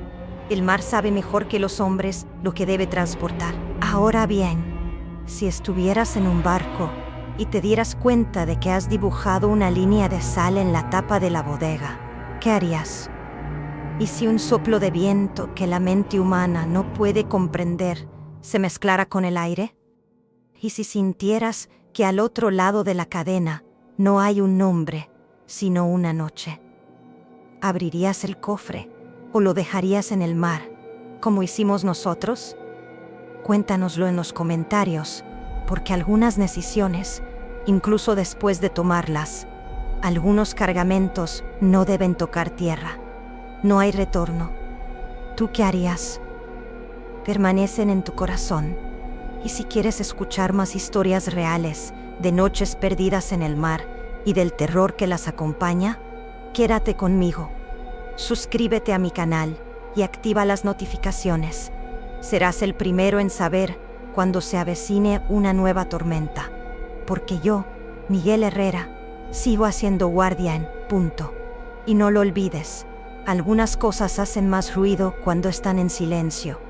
el mar sabe mejor que los hombres lo que debe transportar. Ahora bien, si estuvieras en un barco y te dieras cuenta de que has dibujado una línea de sal en la tapa de la bodega, ¿qué harías? ¿Y si un soplo de viento que la mente humana no puede comprender se mezclara con el aire? ¿Y si sintieras que al otro lado de la cadena no hay un nombre, sino una noche. ¿Abrirías el cofre o lo dejarías en el mar, como hicimos nosotros? Cuéntanoslo en los comentarios, porque algunas decisiones, incluso después de tomarlas, algunos cargamentos no deben tocar tierra. No hay retorno. ¿Tú qué harías? Permanecen en tu corazón. Y si quieres escuchar más historias reales de noches perdidas en el mar y del terror que las acompaña, quédate conmigo. Suscríbete a mi canal y activa las notificaciones. Serás el primero en saber cuando se avecine una nueva tormenta. Porque yo, Miguel Herrera, sigo haciendo guardia en punto. Y no lo olvides, algunas cosas hacen más ruido cuando están en silencio.